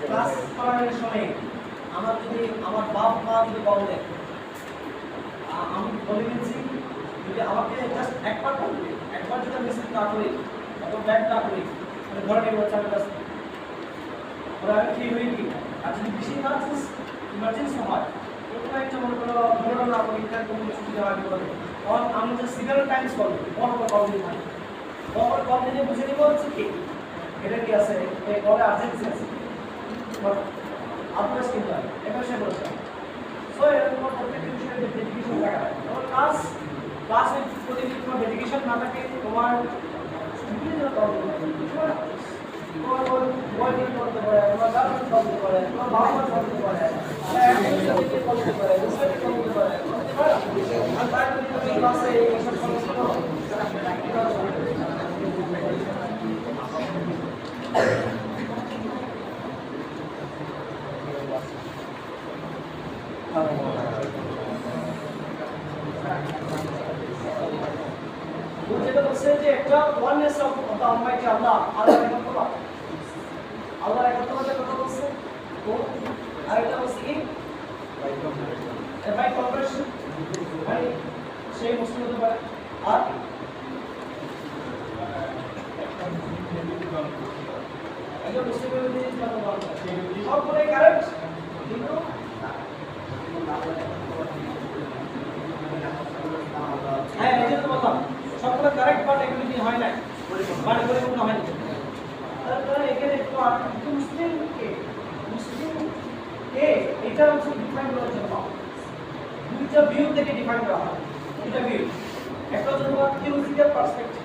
ক্লাস করার সময় আমার যদি আমার বাপ মা যদি বলে আমি বলে দিচ্ছি যদি আমাকে জাস্ট একবার বলবে, একবার যদি আমি রিসিভ না করি অথবা ব্যাক না করি মানে ঘরে নিয়ে বলছে আমি জাস্ট ওরা আমি ঠিক হয়ে কি। আর যদি বেশি ইমার্জেন্সি হয় কোনো একটা মনে করো ধরো না করি তার কোনো ছুটি দেওয়া কি বলে তখন আমি যে সিগারেট টাইমস করবো বড় কল দিয়ে থাকি, বড় কল দিয়ে বুঝে নিব হচ্ছে কি এটা কি আছে এই কলে আর্জেন্সি আছে আপনার স্কিন হয় এটা সে বলছে। সো এরকম প্রত্যেকটা বিষয়ে ডেডিকেশন থাকা হয়। তোমার ক্লাসে যদি তোমার ডেডিকেশন না থাকে তোমার বিভিন্ন তোমার বয়ফ্রেন্ড করতে পারে, তোমার গার্লফ্রেন্ড করতে পারে, তোমার বাবা মা করতে পারে, করতে পারে, করতে পারে আর তার যদি তুমি ক্লাসে এইসব সমস্যা করো যেটা বলছে যে একটা ওয়াননেস অফ দ্য অলমাইটি আল্লাহ, আল্লাহর একত্বতা, আল্লাহর একত্বতার কথা বলছে। তো আরেকটা বলছে কি বাই কম্পারেশন, মানে সেই মুসলিম হতে পারে আর একজন মুসলিমের সবগুলোই কারেক্ট কিন্তু হ্যাঁ এই জন্য বললাম সবগুলো কারেক্ট বাট এগুলি হয় না, মানে পরিপূর্ণ হয়নি। তারপরে এখানে একটু মুসলিমকে এটা হচ্ছে ডিফাইন করার জন্য দুইটা ভিউ থেকে ডিফাইন করা হয়। দুইটা ভিউ, একটা হচ্ছে তোমার থিওলজিক্যাল পার্সপেক্টিভ,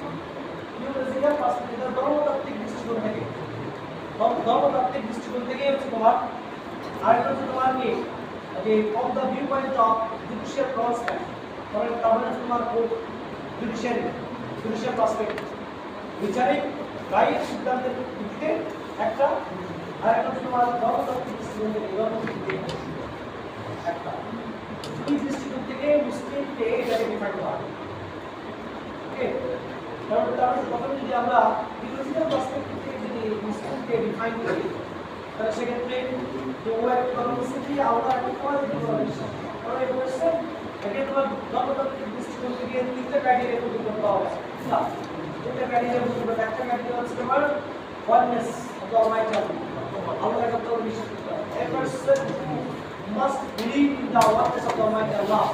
ধর্মতাত্ত্বিক দৃষ্টিকোণ থেকে, ধর্মতাত্ত্বিক দৃষ্টিকোণ থেকে হচ্ছে তোমার। আরেকটা হচ্ছে তোমার কি যে of the view point of judicial prospect, তাহলে তোমার জুডিশিয়াল পার্সপেক্টিভ, বিচারিক রায় সিদ্ধান্তের ভিত্তিতে একটা। আরেকটা হচ্ছে তোমার ধর্মতাত্ত্বিক দৃষ্টিকোণ থেকে, একটা। এই দৃষ্টিকোণ থেকে মুসলিমকে থাকতে পারে। ওকে, তাহলে প্রথমে যদি আমরা ইকোলজিক্যাল পার্সপেক্টিভ থেকে যদি মুসলিমকে ডিফাইন করি, তাহলে সেক্ষেত্রে যে ও একটা ধর্মসিদ্ধি আলাদা একটা কোয়ালিটি বলেছে। কারণ এই বলেছে একে তোমার ধর্মতাত্ত্বিক দৃষ্টিকোণ থেকে তিনটা ক্রাইটেরিয়া তৈরি করতে হবে। না, তিনটা ক্রাইটেরিয়া তৈরি করতে হবে। একটা ক্রাইটেরিয়া হচ্ছে তোমার ওয়াননেস অফ দ্য অলমাইটি আল্লাহ। আল্লাহর কথা বিশ্বাস করতে হবে। A person must believe in the oneness of the Almighty Allah.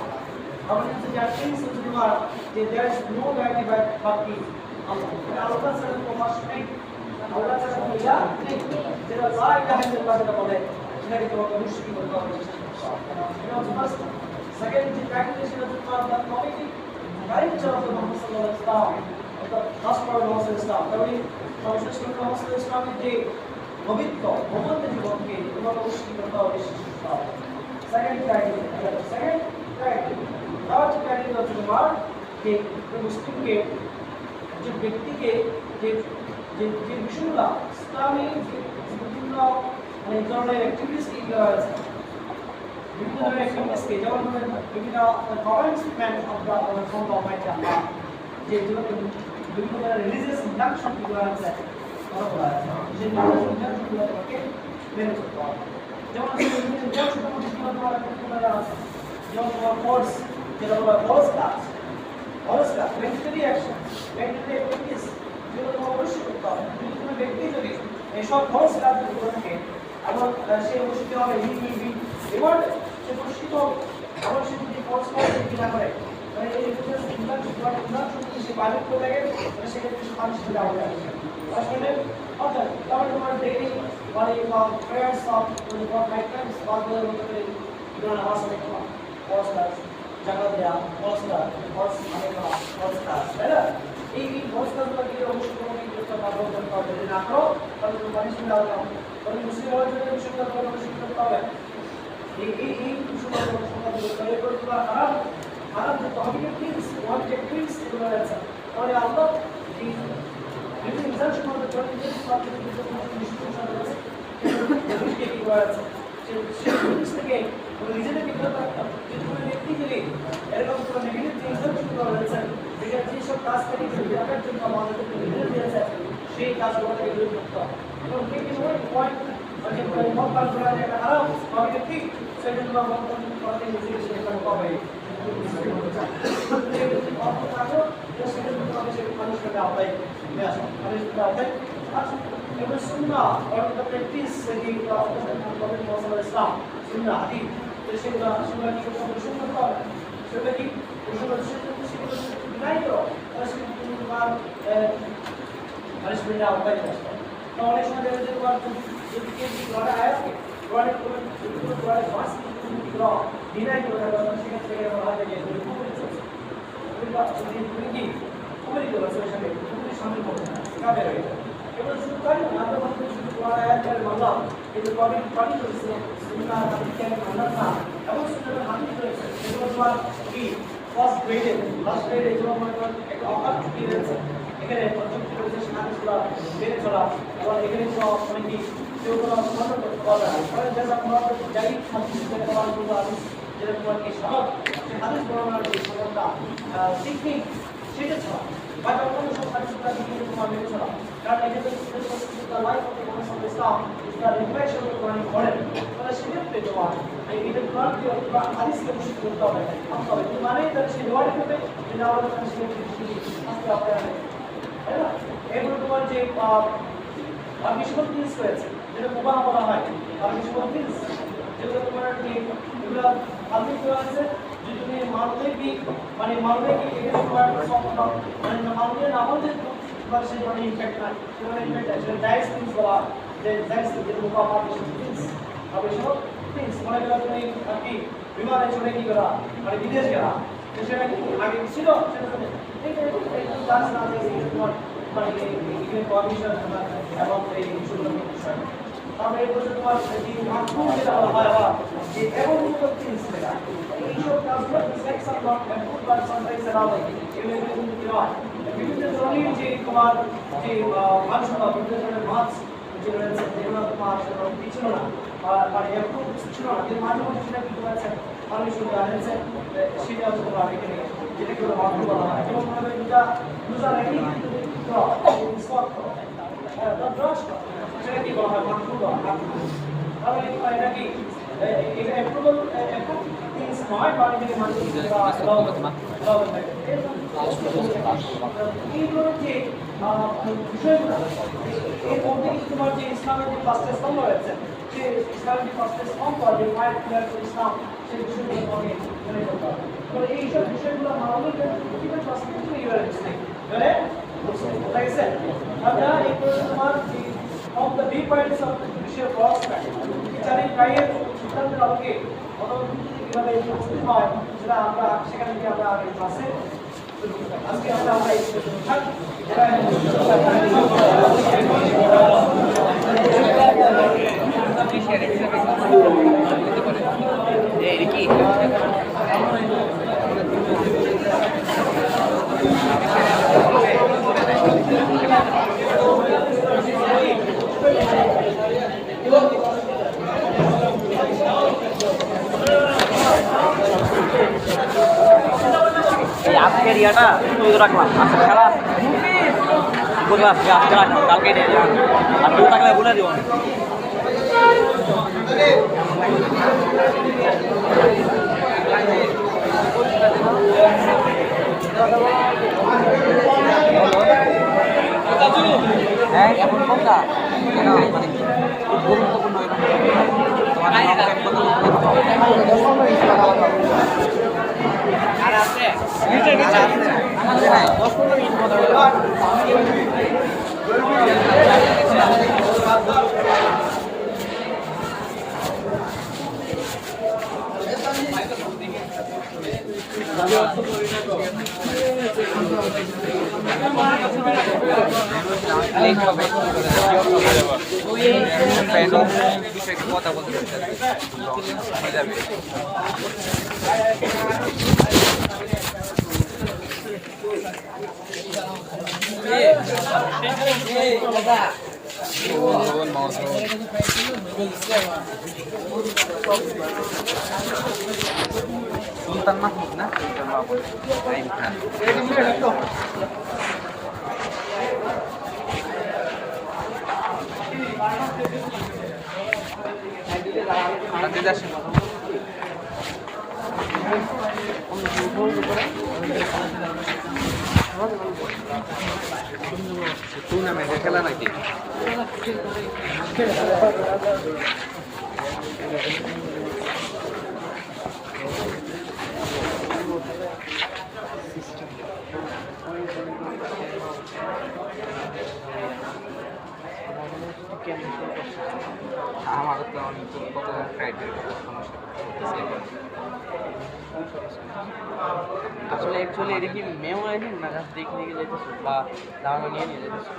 আমাদের যে জাতীয় তোমার যে there is no deity but He, আল্লাহ। আল্লাহ ছাড়া কোনো উপাস্য নেই, আল্লাহ ছাড়া কোনো ইলাহ নেই। যেটা লা ইলাহা ইল্লাল্লাহ যেটা বলে সেটাকে তোমাকে মুশরিক করতে হবে। এটা হচ্ছে ফার্স্ট। সেকেন্ড যে ক্রাইটেরিয়া সেটা হচ্ছে তোমার the committee culture of the Muhammad সাল্লাল্লাহু আলাইহি ওয়াসাল্লাম, অর্থাৎ ফার্স্ট পার্ট অফ ইসলাম। তাহলে সর্বশেষ মুহাম্মদ সাল্লাল্লাহু আলাইহি ওয়াসাল্লামের যে পবিত্র ভগবত জীবনকে তোমাকে মুশরিক করতে হবে, বিশ্বাস করতে হবে। Second criteria. Second criteria third criteria হচ্ছে তোমার যে মুসলিমকে যে ব্যক্তিকে যে যে যে বিষয়গুলো ইসলামী যে বিভিন্ন মানে ধরনের অ্যাক্টিভিটিসকে করা হয়েছে, বিভিন্ন ধরনের অ্যাক্টিভিটিসকে যেমন বিভিন্ন commandments of the from the almighty Allah, যে বিভিন্ন ধরনের রিলিজিয়াস ইনজাংশন করা হয়েছে, সেই ইনজাংশনগুলো তোমাকে মেনে চলতে হবে। যেমন ইনজাংশনের মধ্যে তোমার আছে যেমন তোমার ফোর্স, যেটা বলা হয় ফোর্স কাজ, ভেন্টিলারি অ্যাকশন, ভেন্টিলারি অ্যাক্টিভিটিস, যেগুলো তোমার অবশ্যই করতে হবে। যদি কোনো ব্যক্তি যদি এইসব ফোর্স কাজগুলো করে থাকে এবং সে অবশ্যই হবে হি উইল বি রিওয়ার্ডেড, সে পুরস্কৃত হবে। এবং সে যদি ফোর্স কাজ না করে মানে এই ইনজাংশন যদি সে পাইলট করে থাকে তাহলে সেক্ষেত্রে সে পানিশমেন্ট হবে। আসলে অর্থাৎ তাহলে তোমার ডেইলি মানে প্রেয়ার্স অফ ফাইভ টাইমস পাঁচ বছরের মধ্যে নামাজ অনেক ফোর্স কাজ, জাকাত দেয়া, ফোর্স কাজ, ফোর্স অনেক ফোর্স কাজ, তাই না? এই ফোর্স কাজগুলোকে অবশ্যই তোমাকে করতে হবে। যদি না করো তাহলে তুমি পানিশমেন্ট হবে। তাহলে মুসলিম হওয়ার জন্য বিষয়টা তোমাকে শিখতে করতে হবে। এই বিষয়টা তোমার হারাম হারাম যে তহবিলের থিংস, ওয়ান যে থিংস এগুলো আছে। তাহলে আল্লাহ এই বিভিন্ন ইনজাংশন মধ্যে চলে যে সব কিছু নিশ্চিত কি করা আছে সেই জিনিস থেকে নিজেদের বিরত থাকতে হবে। যদি কোনো ব্যক্তি যদি এরকম কোনো নেগেটিভ ইনজাংশন করা হয়েছে, যেটা যেসব কাজ থেকে বিরাটের জন্য আমাদেরকে নির্দেশ দিয়েছে সেই কাজগুলোকে দূর করতে হবে। এবং বিভিন্ন পয়েন্ট মানে মত পাল করা যে একটা হারাম তবে ঠিক সেজন্য বর্তমান করতে নিজেকে সেটা পাবে। এবং সুন্নাহ অর্থাৎ প্র্যাকটিস যেটি প্রফেট মুহাম্মদ ইসলাম সুন্নাহ হাদিস, সেগুলো সেগুলো কি করতে শুনতে হবে, সেটা কি সেগুলো নাই তো তাহলে সেটা তোমার পানিশমেন্ট আওতায় আসবে। তো অনেক সময় দেখা যায় তোমার যদি কেউ লড়াই আয়াতকে লড়াই করে লড়াই মাস ডিনাই করে সেক্ষেত্রে বলা হয় যে তুমি কি কুমারী করেছো সেখানে তুমি সামিল করবে না, কাবে রয়ে যাবে। এবার শুধু তাই না, আমরা বলতে শুধু লড়াই আয়াতের মানলাম কিন্তু পানি করেছে সুন্নাহ হাদিসকে আমি মানলাম না এবং সুন্নাহ হাদিস রয়েছে সেগুলো তোমার কি ফার্স্ট গ্রেডে লাস্ট গ্রেডে যেমন মনে করেন একটা অকাল চুক্তি রয়েছে, এখানে প্রযুক্তি রয়েছে সাহায্যগুলো মেনে চলা এবং এখানে কোনো মানে কি কেউ কোনো খন্ড করতে পারবে না। কারণ যেটা আমরা যাই হাদিস প্রমাণগুলো হাদিস যেটা তোমার কি সনদ, সেই হাদিস বর্ণনার যে সনদটা টেকনিক সেটা ছাড়া বা অন্য সব হাদিসগুলো দিয়ে তোমার মেনে চলা। কারণ এক্ষেত্রে life of Muhammad Islam Islam reflection Quran পড়েন, তাহলে সেক্ষেত্রে তোমার এটা কোরআন হাদিসকে মুশরিক করতে হবে আনতে হবে। তুমি মানে তাহলে সে রিওয়ার্ড করবে যে না আমাদের কাছে আজকে আপনারা তাই না? এগুলো তোমার যে পারমিশনাল থিংস রয়েছে যেটা মুবাহ বলা হয়, পারমিশনাল থিংস যেগুলো তোমার যে এগুলো পাবলিক করা আছে, যদি তুমি মানলে কি মানে মানলে কি এখানে তোমার মানে মানলে না মানলে তোমার সেই মানে ইম্প্যাক্ট নাই, সেখানে ইম্প্যাক্ট আছে। ডাইস থিংস বলা যে ডাইস যেটা মুবাহ পারমিশনাল থিংস, পারমিশনাল থিংস মনে করো তুমি কি বিমানে চলে কি করা মানে বিদেশ গেলা, সেটা কি আগে ছিল সেটা একটু কাজ না তোমার মানে এখানে পারমিশন এবং এই বিষয়গুলো বিষয়। তারপরে এই বছর তোমার যে মাধ্যম যেটা বলা হয় আবার যে এবং থিংস লেখা এইসব কাজগুলো section not approve by sunrise allow এগুলো কিন্তু কি হয় বিভিন্ন ধরনের যে তোমার যে মানুষরা বিভিন্ন ধরনের মাছ যে রয়েছে যেগুলো তোমার সেটা ছিল না বা অ্যাপ্রুভ ছিল না, যে মাঝে মাঝে সেটা কি করেছে পারমিশন আছে সেটা তোমরা এখানে যেটা করে মাধ্যম বলা হয় এবং ভাবে দুটা ইউজার আইডি স্টক করো ব্রাশ করো সেটা কি বলা হয় মাধ্যম বলা হয় তাহলে এটা কি এটা অ্যাপ্রুভাল অ্যাপ্রুভ থিংস নয় বা এখানে মাধ্যম এইগুলো যে বিষয়গুলো এর মধ্যে কিন্তু তোমার যে ইসলামের যে পাঁচটা স্তম্ভ রয়েছে যে ইসলামের যে পাঁচটা স্তম্ভ যে ফাইভ পিলার অফ ইসলাম সেই বিষয়গুলো তোমাকে মনে করতে হবে তো এইসব বিষয়গুলো না হলে প্রতিটা ক্লাস কিন্তু এইভাবে বুঝতে মানে বুঝতে গেছে আমরা এই পর্যন্ত তোমার of the big points of the judicial prospect বিচারিক রায়ের সিদ্ধান্তের আলোকে কিভাবে উপস্থিত হয় সেটা আমরা সেখানে গিয়ে আমরা আগে ক্লাসে আজকে আমরা এই আজকের ইয়াটা তুই রাখলাম আজকে খেলা বুঝলাম যে আজকে রাখলাম কালকে নিয়ে যান আর দু টাকা বলে দিব হ্যাঁ এখন কোনটা মানে গুরুত্বপূর্ণ কথা বলতে যাবে সুলতান মাহমুদ না টুর্নামেন্টে খেলা নাকি আমার তো অনেক কত ক্রাইটেরিয়া আসলে অ্যাকচুয়ালি এটা কি মেমোরাইজিং না জাস্ট দেখে নিয়ে যেতেছো বা ধারণা নিয়ে নিয়ে যেতেছো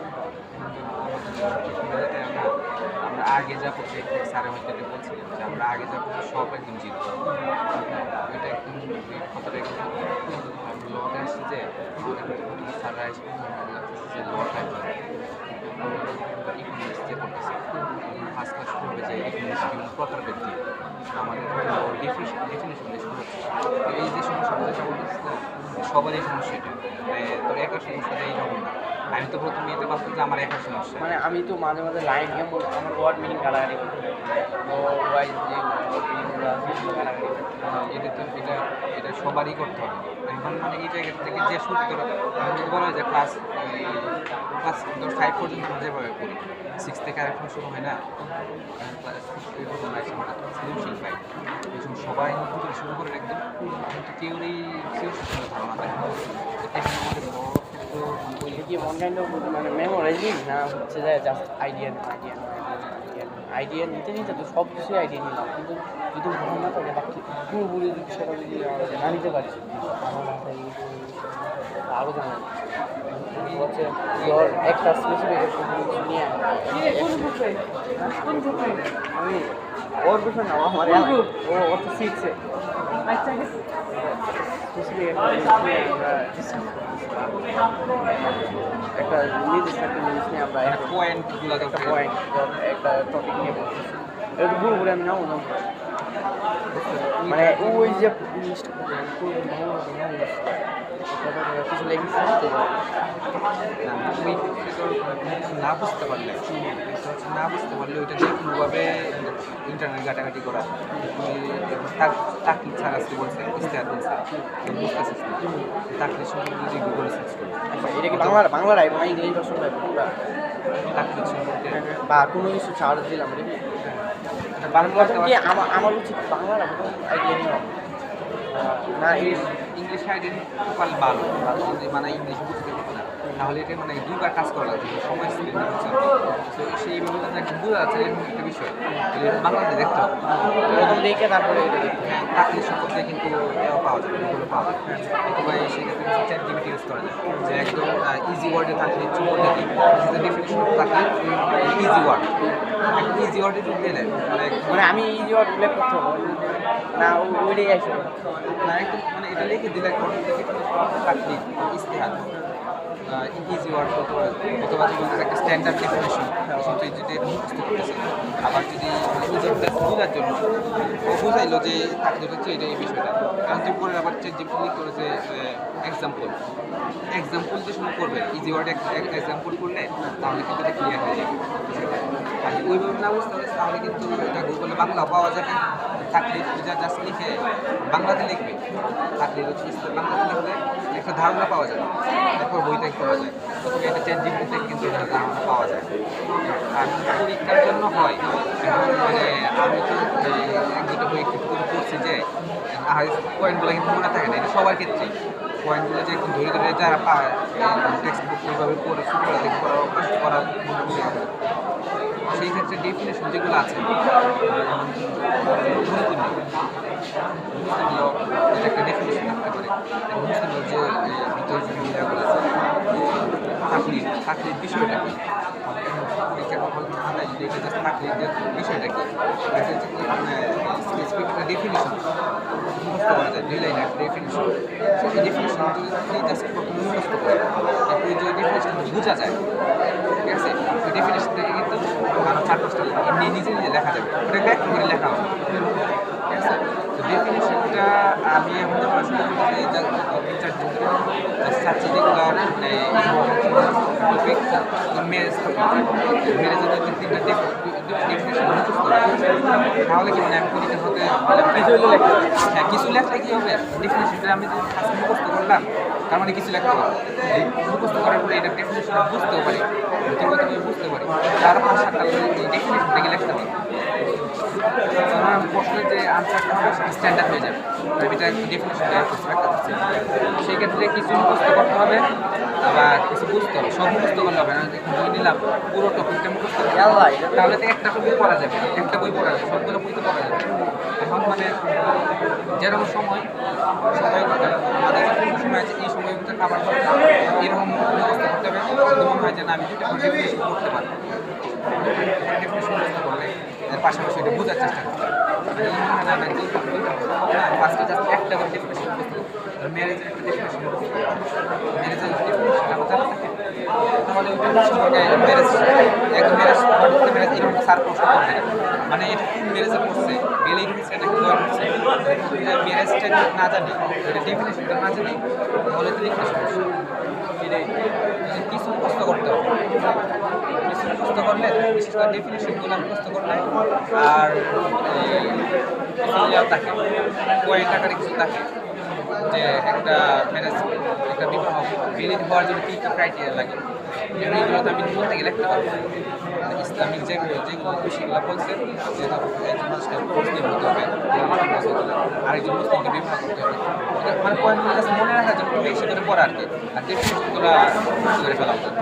আমরা আগে যা করছি স্যারের হয়তো এটা বলছিলেন যে আমরা আগে যা করছি সব একদম জিতব এটা একদম কথাটা একদম লতে আসছে যে স্যাররা এসে যে লটা ইকোনমিক্স যে করতেছে ফার্স্ট ক্লাস শুরু হবে যে ইকোনমিক্স বিভিন্ন প্রকার ব্যক্তি আমাদের ডেফিনেশন শুরু হচ্ছে এই যে সমস্যাগুলো যেটা বলতেছে সবারই সমস্যা এটা তোর একা সমস্যা এই যেমন না আমি তো প্রথমে এতে ভাবতাম যে আমার একা সমস্যা মানে আমি তো মাঝে মাঝে লাইন এমন আমার ওয়ার্ড মিনিং গালাগালি তো ওয়াইজ যে গালাগালি এটা তো এটা সবারই করতে হবে এখন মানে এই জায়গা থেকে যে সূত্র আমি যদি বলা হয় যে ক্লাস 5 পর্যন্ত আমরা যেভাবে করি 6 থেকে আরেকটা শুরু হয় না ক্লাস সলিউশন পাই এই সবাই নতুন শুরু করে একদম থিওরি ধারণা দেয় এখানে আমাদের কি অনলাইন মানে মেমোরাইজিং না হচ্ছে যে জাস্ট আইডিয়া নিতে নিতে তো সব কিছুই আইডিয়া নিলাম কিন্তু যদি মনে না থাকে বাকি পুরোপুরি যদি সেটা যদি না নিতে পারি আমার মাথায় আরও জানা হচ্ছে ধর একটা স্পেসিফিক নিয়ে আমি ওর বিষয় না আমার ও অত শিখছে একটা নির্দিষ্ট একটা জিনিস নিয়ে আমরা একটা পয়েন্ট একটা টপিক নিয়ে বলতেছি এটা পুরোপুরি আমি নাও মানে ওই যে জিনিসটা কিছু লেগেছে ওই ক্ষেত্রে তোর না বুঝতে পারলে কিন্তু হচ্ছে না বুঝতে পারলে ওইটা যে কোনোভাবে ইন্টারনেট ঘাটাঘাটি করা তাকলিদ ছাড়া আসতে বলছে ইস্তেহার বলছে বুঝতেছিস না তাকলিদ সম্পর্কে যদি গুগলে সার্চ করি এটা কি বাংলা রাইব না ইংলিশ ভার্সন রাইব পুরা তাকলিদ সম্পর্কে বা কোনো কিছু ছাড় দিলাম এটা কি বাংলা কি আমার উচিত বাংলা রাইব আইডিয়া নিও না ইংলিশ আইডেন্টি পারলে ভালো মানে ইংলিশ বুঝতে পারবে না তাহলে এটা মানে দুইবার কাজ করা লাগবে সময় স্পেন্ড করতে হবে তো সেইভাবে যদি একটা বোঝা যাচ্ছে এরকম একটা বিষয় বাংলাতে দেখতে হবে প্রথম দেখে তারপরে হ্যাঁ তাকলিদ সম্পর্কে কিন্তু পাওয়া যায় এগুলো পাওয়া যায় অথবা সেক্ষেত্রে চ্যাট জিপিটি ইউজ করা যায় যে একদম ইজি ওয়ার্ডে তাকলিদ সম্পর্কে কি ডেফিনেশন অফ তাকলিদ ইজি ওয়ার্ড একদম ইজি ওয়ার্ডে যদি দিলে মানে আমি ইজি ওয়ার্ড উল্লেখ করতে হবে না ওইটাই আসবে না একদম মানে এটা লিখে দিলে তাকলিদ ইস্তেহার ইজি ওয়ার্ড অথবা যদি একটা স্ট্যান্ডার্ড ডেফিনেশন তুই যদি মুখস্থ করতেছে আবার যদি বোঝার জন্য ও বুঝাইলো যে তাকলিদ হচ্ছে এটা এই বিষয়টা কারণ তুই পরে আবার চ্যাট জিপিটি ক্লিক করেছে এক্সাম্পল যে শুরু করবে ইজি ওয়ার্ড এক্সাম্পল করলে তাহলে কিন্তু এটা ক্লিয়ার হয়ে যাবে আর যদি ওইভাবে না বুঝতে পারিস তাহলে কিন্তু এটা গুগলে বাংলাও পাওয়া যাবে তাকলিদ যা জাস্ট লিখে বাংলাতে লিখবে তাকলিদ হচ্ছে বাংলাতে লিখলে একটা ধারণা পাওয়া যাবে তারপর বইটা পড়া যায় তখন এটা চ্যাট জিপিটিতে কিন্তু এটা ধারণা পাওয়া যায় আর পরীক্ষার জন্য হয় মানে আমি তো এক দুটো বই পড়ছি যে আর পয়েন্টগুলো কিন্তু মনে থাকে না এটা সবার ক্ষেত্রেই পয়েন্টগুলো যে একটু ধরে ধরে যারা পায় টেক্সট বুক ওইভাবে পড়ে শুরু করে দেখে পড়ার অভ্যাস করা মোটামুটি হবে সেই ক্ষেত্রে ডেফিনেশন যেগুলো আছে এটা একটা ডেফিনেশন থাকতে পারে মুসলিম যে ভিতরে যে মিডিয়াগুলো আছে তাকলিদ বিষয়টা কি তাকলিদের বিষয়টা কি এটা স্পেসিফিক একটা ডেফিনেশন মুখস্থ করা যায় দুই লাইনের একটা ডেফিনেশন সেই ডেফিনেশন যদি জাস্ট প্রথমে মুখস্থ করে তারপরে যে ডেফিনেশন বোঝা যায় ঠিক আছে ওই ডেফিনেশন থেকে কিন্তু আরও 4-5টা এমনি নিজে লেখা যাবে ওটা ব্যাখ্যা করে লেখা হবে ঠিক আছে তো ডেফিনেশনটা আমি আমাদের পড়াশোনা করতে চাচ্ছি যেগুলো মেরেজ মেরেজের যদি তিনটা ডেফিনেশন মুখস্থ তাহলে কি মানে আমি পরীক্ষা হতে হ্যাঁ কিছু লেখলে কি হবে ডেফিনেশনটা আমি যদি ফার্স্ট মুখস্থ করলাম তার মানে কিছু লেখতে হবে মুখস্থ করার পরে এটা ডেফিনেশনটা বুঝতেও পারি বুঝতে পারি তার 5-7টা ডেফিনেশন থেকে লিখতে পারি প্রশ্নের যে আনসারটা হবে সেটা স্ট্যান্ডার্ড হয়ে যাবে আমি এটা ডেফিনেশনটা সেই ক্ষেত্রে কিছু মুখস্থ করতে হবে আবার কিছু বুঝতে হবে সব মুখস্থ করলে হবে না বই নিলাম পুরো টপিকটা মুখস্থ তাহলে তো একটা বই পড়া যাবে একটা বই পড়া যাবে সবগুলো বই তো পড়া যাবে এখন মানে যেরকম সময় আমাদের যতটুকু সময় আছে এই সময়ের ভিতরে খাবার এরকম মুখস্থ করতে হবে মনে হয় যে না আমি দুটো ডেফিনেশন করতে পারবো ডেফিনেশন মুখস্থ করলে এর পাশাপাশি এটা বোঝার চেষ্টা করতে হবে ফার্স্টে জাস্ট একটা করে ডেফিনেশন মুখস্থ ম্যারেজের একটা ডেফিনেশন ম্যারেজের ডেফিনেশন তাহলে ম্যারেজ একদম ম্যারেজ এরকম সার প্রশ্ন করবে মানে এটা কোন ম্যারেজে পড়ছে বেলেই হচ্ছে নাকি গয় হচ্ছে ম্যারেজটা না জানি এটা ডেফিনেশনটা না জানি তাহলে তো লিখতে সমস্যা এটাই কিছু মুখস্থ করতে হবে কিছু মুখস্থ করলে বিশেষ করে ডেফিনেশনগুলো মুখস্থ করলে আর থাকে পয়েন্ট আকারে কিছু থাকে যে একটা ম্যারেজ একটা বিবাহ ভ্যালিড হওয়ার জন্য কী কী ক্রাইটেরিয়া লাগে এইগুলো তো আমি নিজে থেকে লিখতে পারবো ইসলামিক যেগুলো বিষয়গুলো বলছে যে একজন মানুষকে মুসলিম হতে হবে আরেকজন মুসলিমকে বিবাহ করতে হবে মানে পয়েন্টগুলো জাস্ট মনে রাখার জন্য বেশি করে পড়া আর কি আর ডেফিনেশনগুলো মুখস্থ করে ফেলা উচিত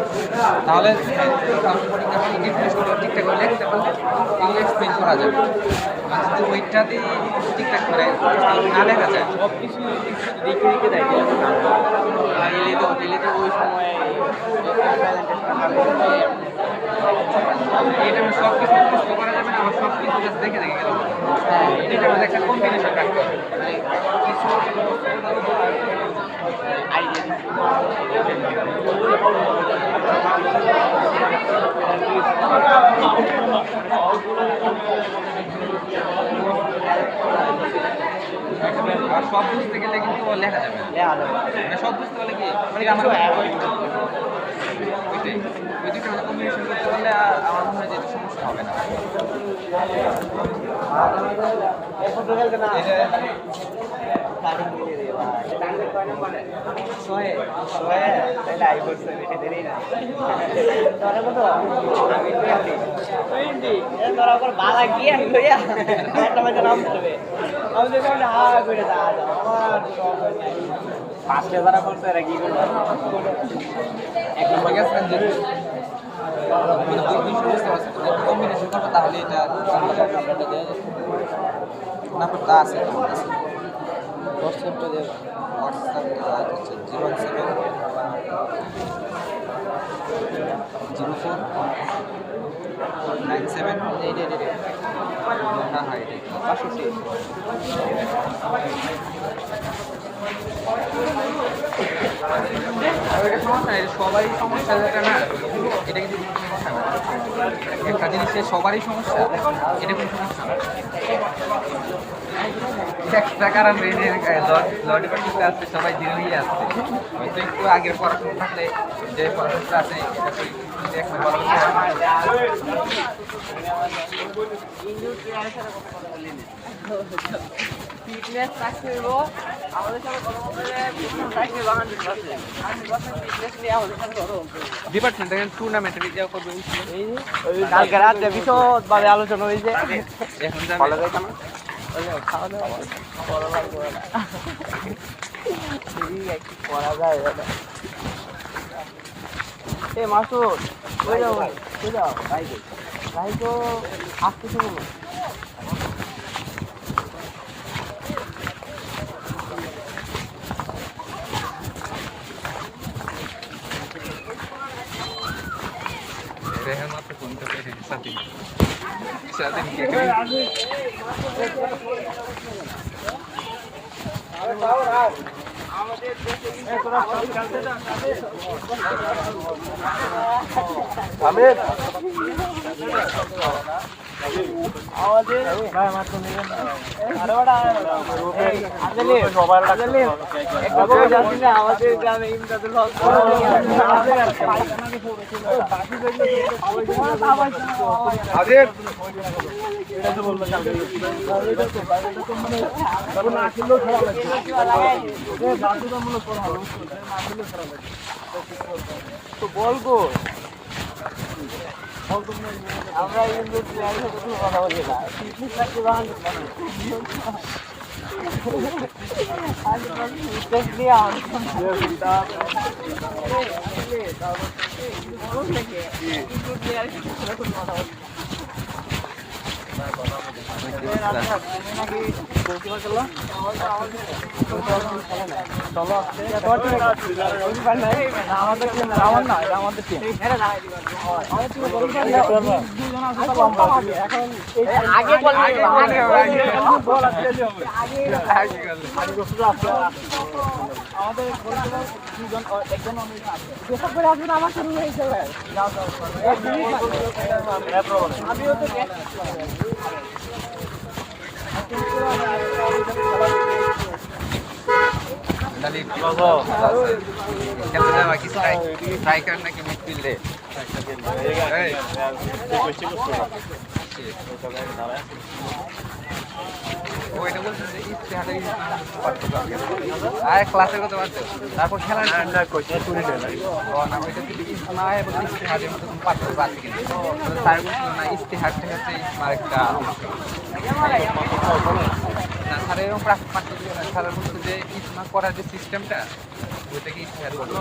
তাহলে ডেফিনেশনগুলো ঠিকঠাক করে লিখতে পারলে এগুলো এক্সপ্লেন করা যাবে আর যদি ওইটাতে ঠিকঠাক করে না লেখা যায় সব কিছু দেখে দেখে দেয় দিলে তো ওই সময় এটা আমি সব কিছু মুখস্থ করা যাবে না আমার সব কিছু জাস্ট দেখে দেখে গেলাম এটা আমাদের একটা কম্বিনেশন রাখতে হবে কিছু আইডিয়া আর সব বুঝতে গেলে কিন্তু লেখা যাবে না। লেখা যাবে না। মানে সব বুঝতে পারলে কি মানে আমার কিছু avoid ওইটাই ওই দুটো মানে কম্বিনেশন করতে পারলে আমার মনে হয় যে এটা সমস্যা হবে না। এক নম্বর গেছেন যে মানে দুই বুঝতে পারছেন কম্বিনেশন করবো তাহলে এটা না তা আছে তোমার কাছে হোয়াটসঅ্যাপটা দেবো হোয়াটসঅ্যাপ আচ্ছা 070497 হ্যাঁ হ্যাঁ এটা 500 আর এটা সমস্যা না, এটা সবারই সমস্যা যেটা না, এটা কিন্তু কোনো সমস্যা না। একটা জিনিসের সবারই সমস্যা, এটা কোনো সমস্যা না। একটা কারণ ল ডিপার্টমেন্টে আসছে সবাই দিল্লি আসছে, হয়তো একটু আগের পড়াশোনা থাকলে যে পড়াশোনাটা আছে এটা তো একটা বড় ফিটনেস রাখতে হইব আমাদের সাথে কথা বলতে ফিটনেস বাগান আছে আমি বলছি ফিটনেস নিয়ে আমাদের সাথে কথা বলতে ডিপার্টমেন্ট থেকে টুর্নামেন্টে যাওয়া করবে এই কালকে রাতে বিশদভাবে আলোচনা হয়েছে এখন যাবে ভালো যায় না খাওয়া দাওয়া করা লাগবে না কি করা যায় দাদা এ মাসুদ কই যাও ভাই তো আসতেছে বলো Rehan mata punta pe satin ke আমাদের ভাই মাত্র নিবেন আরে বড় আদলি সবার আদলি একবার যাচ্ছি না আমাদের গ্রামে ইমদাদুল হক আদের এটা তো বলবো কালকে তখন না ছিল খারাপ লাগছে এ দাদুটা মনে করা হলো না ছিল খারাপ লাগছে তো বলবো আমরা কিন্তু প্লেয়ারের সাথে কোনো কথা বলি না ফিটনেস রাখতে বাহান ফিটনেস নিয়ে আমিও তো Dali logo. Kita dah bagi striker nak ke midfield deh. ও এটা বলছে যে ইস্তেহারে আর ক্লাসের কথা বলতে তারপর খেলা না কোচে তুলে দেয় ও না ওইটা যদি না হয় বলতে ইস্তেহারের মতো পাঠ্য আছে কিন্তু স্যার বলছিল না ইস্তেহারটা হচ্ছে ইসমার একটা না স্যার এরকম পাঠ্য ছিল না স্যার বলছে যে ইসমা করার যে সিস্টেমটা ওইটাকে ইস্তেহার বলে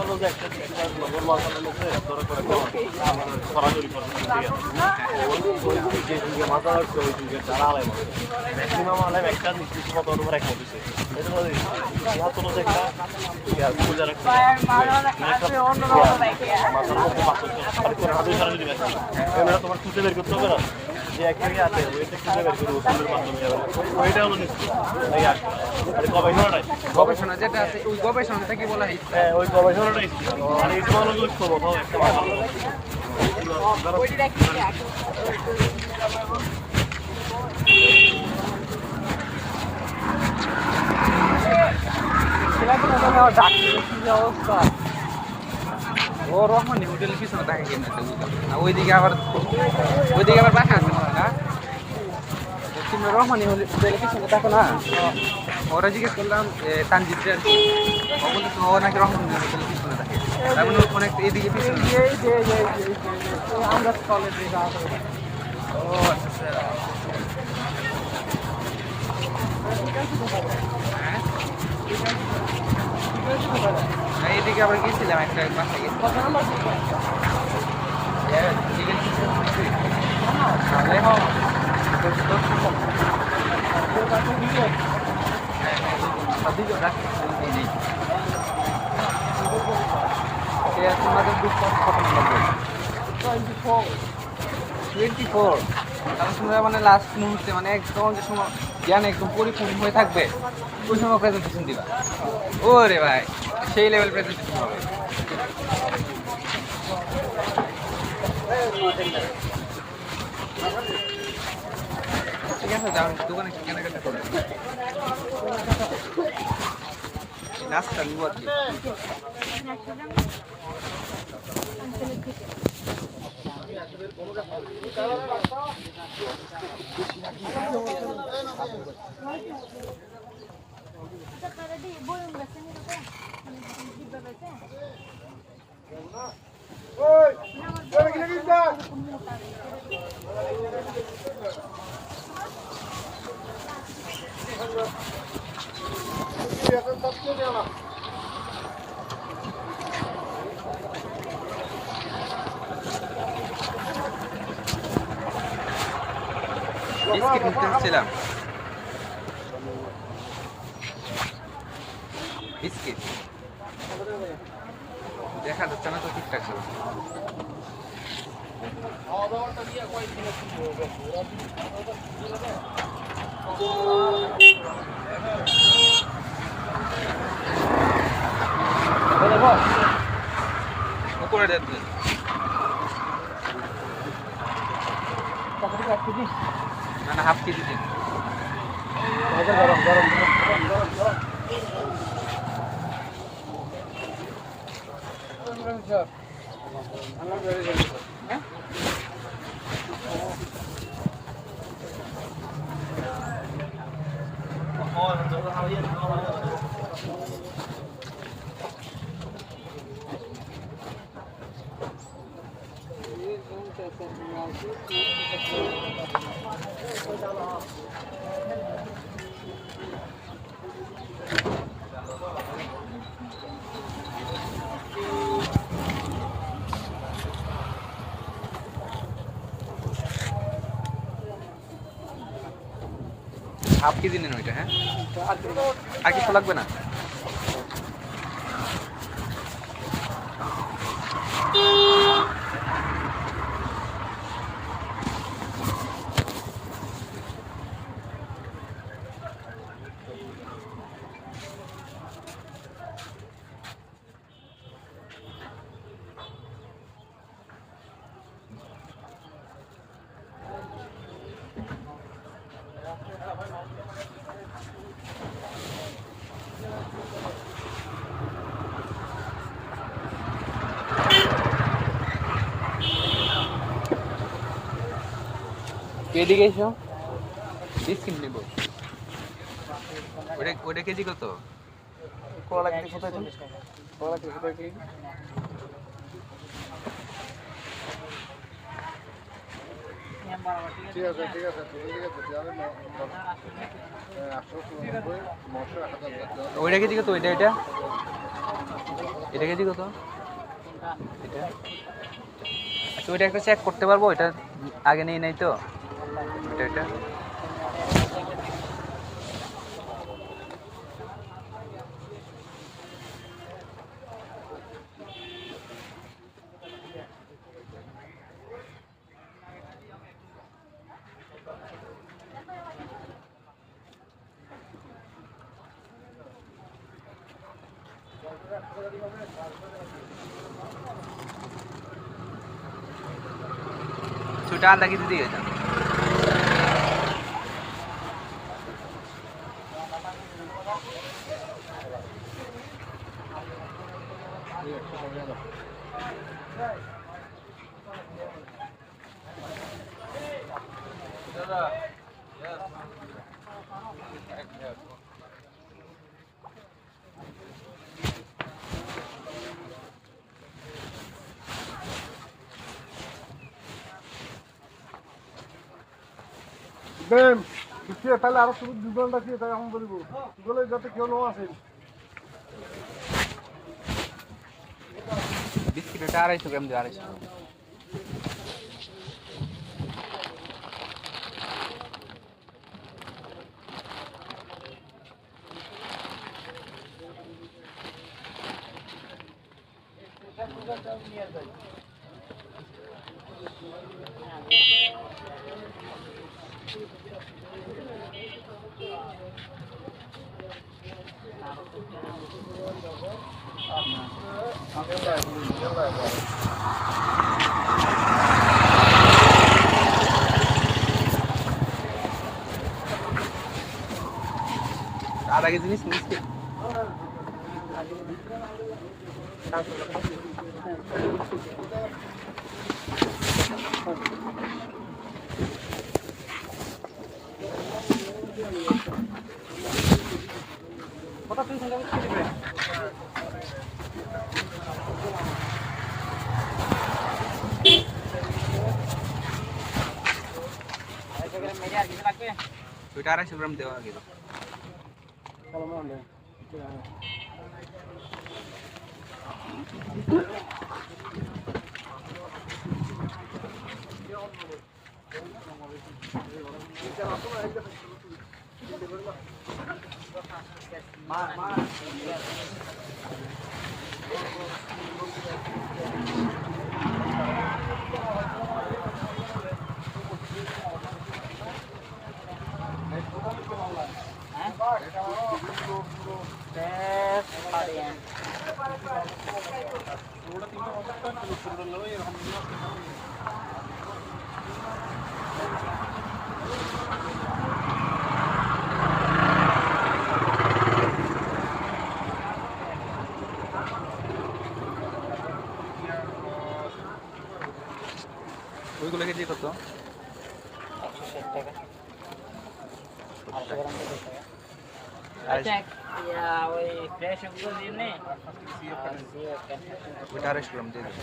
তোমার খুঁজে বের করতে হবে না যে এক জায়গায় আছে ওইটা খুঁজে বের করবো ওষুধের মাধ্যমে ওইটা হলো নিশ্চিত গবেষণা যেটা আছে ওই গবেষণাটাকে বলা হয় হ্যাঁ ওই গবেষণাটাই আর এই তোমার লক্ষ্য কোথাও একটা ভালো ছেলেগুলো তো আমার ডাক্তার কি অবস্থা। ও রহমানি হোটেলের পিছনে থাকে কেমন ওইদিকে আবার বাসা আছে মনে হয় না? তুমি রহমানি হোটেলের পিছনে থাকো না? ওরা জিজ্ঞেস করলাম তানজিৎ আর কি, ও বলতেছে ও নাকি রহমানি হোটেলের পিছনে থাকে, তার মানে অনেক এদিকে পিছনে। আমরা কলেজ থেকে আসবো। ও আচ্ছা এইদিকে আবার গেছিলাম একটা বাসায় গেছি। মানে লাস্ট মুহূর্তে মানে একদম যে সময় জ্ঞান একদম পরিপূর্ণ হয়ে থাকবে ওই সময় প্রেজেন্টেশন দিবা। ও রে ভাই সেই লেভেল প্রেজেন্টেশন হবে। ঠিক আছে যাও দোকানে কেনাকাটা করো, নাস্তা নিবো আর কি। বিস্কিট নিতে হচ্ছিলাম, বিস্কিট দেখা যাচ্ছে না তো ঠিকঠাক করে। উপরে যাচ্ছে না না হাফ কেজি দিন। গরম গরম হাফ কেজি নেন ওইটা। হ্যাঁ আর কিছু লাগবে না? এদিকে এসো, বিস্কিট নেব। ওইটা কেজি কত? কলা কেজি কোথায় তুমি? কলা কেজি কোথায় কি? ঠিক আছে ঠিক আছে ওইটা কেজি কত? ওইটা এটা এটা কেজি কত? এটা আচ্ছা ওইটা একটা চেক করতে পারবো? এটা আগে নেই নাই তো এটা এটা छोटा आधा केजी दिए দেন তাহলে আরো শুধু 2 ঘন্টা কি তাই আমি বলবো এগুলো যাতে কেউ না আসে বিস্কিট এটা 250 গ্রাম দিয়ে 250 আধা কেজি জিনিস মিষ্টি ওইটা 250 গ্রাম দেওয়া গেল ওইগুলো কেজি কত 160 টাকা 800 গ্রাম টাকা আচ্ছা ওই ফ্রেশ ওগুলো দিন নে ওইটা 250 গ্রাম দিয়ে দেবো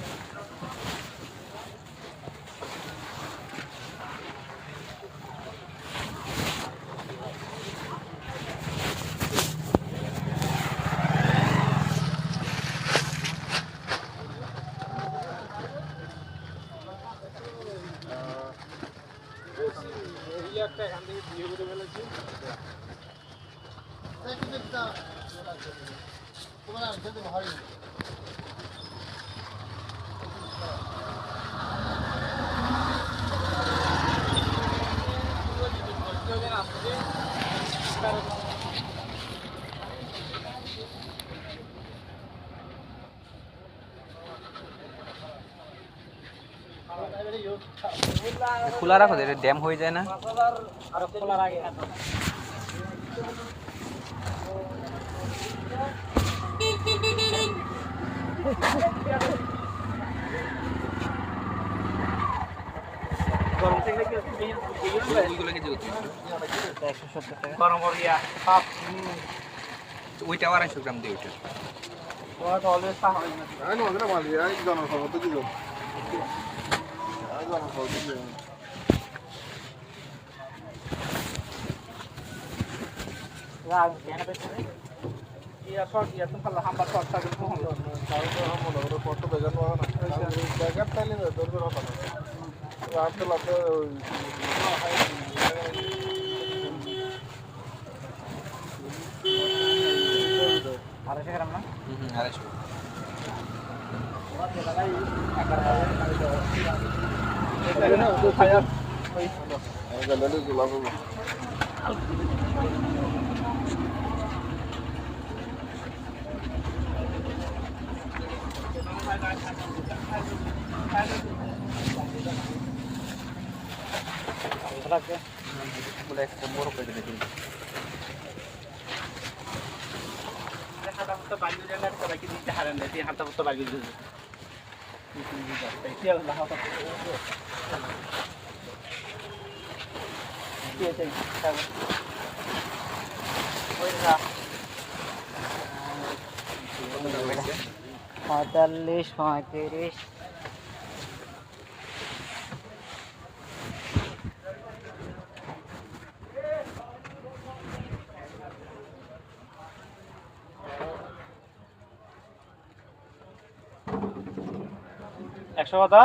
খোলা রাখো এটা ড্যাম হয়ে যায় না আর খোলার আগে গরম থেকে কি ওইগুলো কেজি কত 170 টাকা গরম করিয়া সব ওইটা 250 গ্রাম দিয়ে ওইটা অলওয়েজ পাওয়া যায় না আই নো না মালি আই জানো খবর তো দিলো আই জানো খবর দিলো রাগ জানা পেছে ইয়া শর্ট ইয়া তুমি পারলা হাম্বা শর্ট টাকে কোন তাও তো हम लोग फोटो बेगन वाला ना बेगन पहले दो दो होता है आप तो लगता আর 200 গ্রাম না 250 এটা না তো খায়া ওই गले गुलाब লাগবে বলে একটা বড় করে দিতে দেখা দাম তো পঁয়তাল্লিশ 35 100 কথা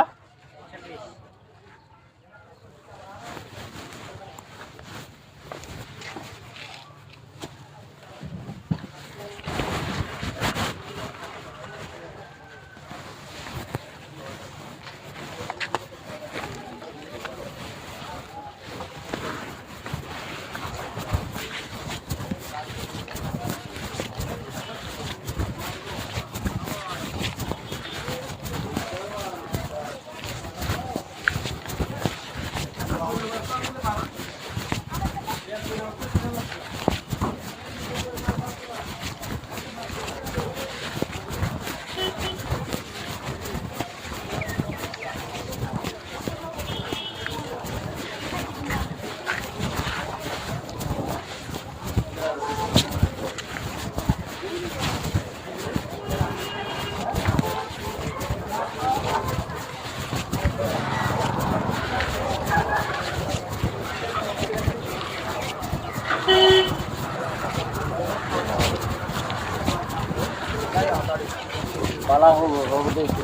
পালা হবে দেখি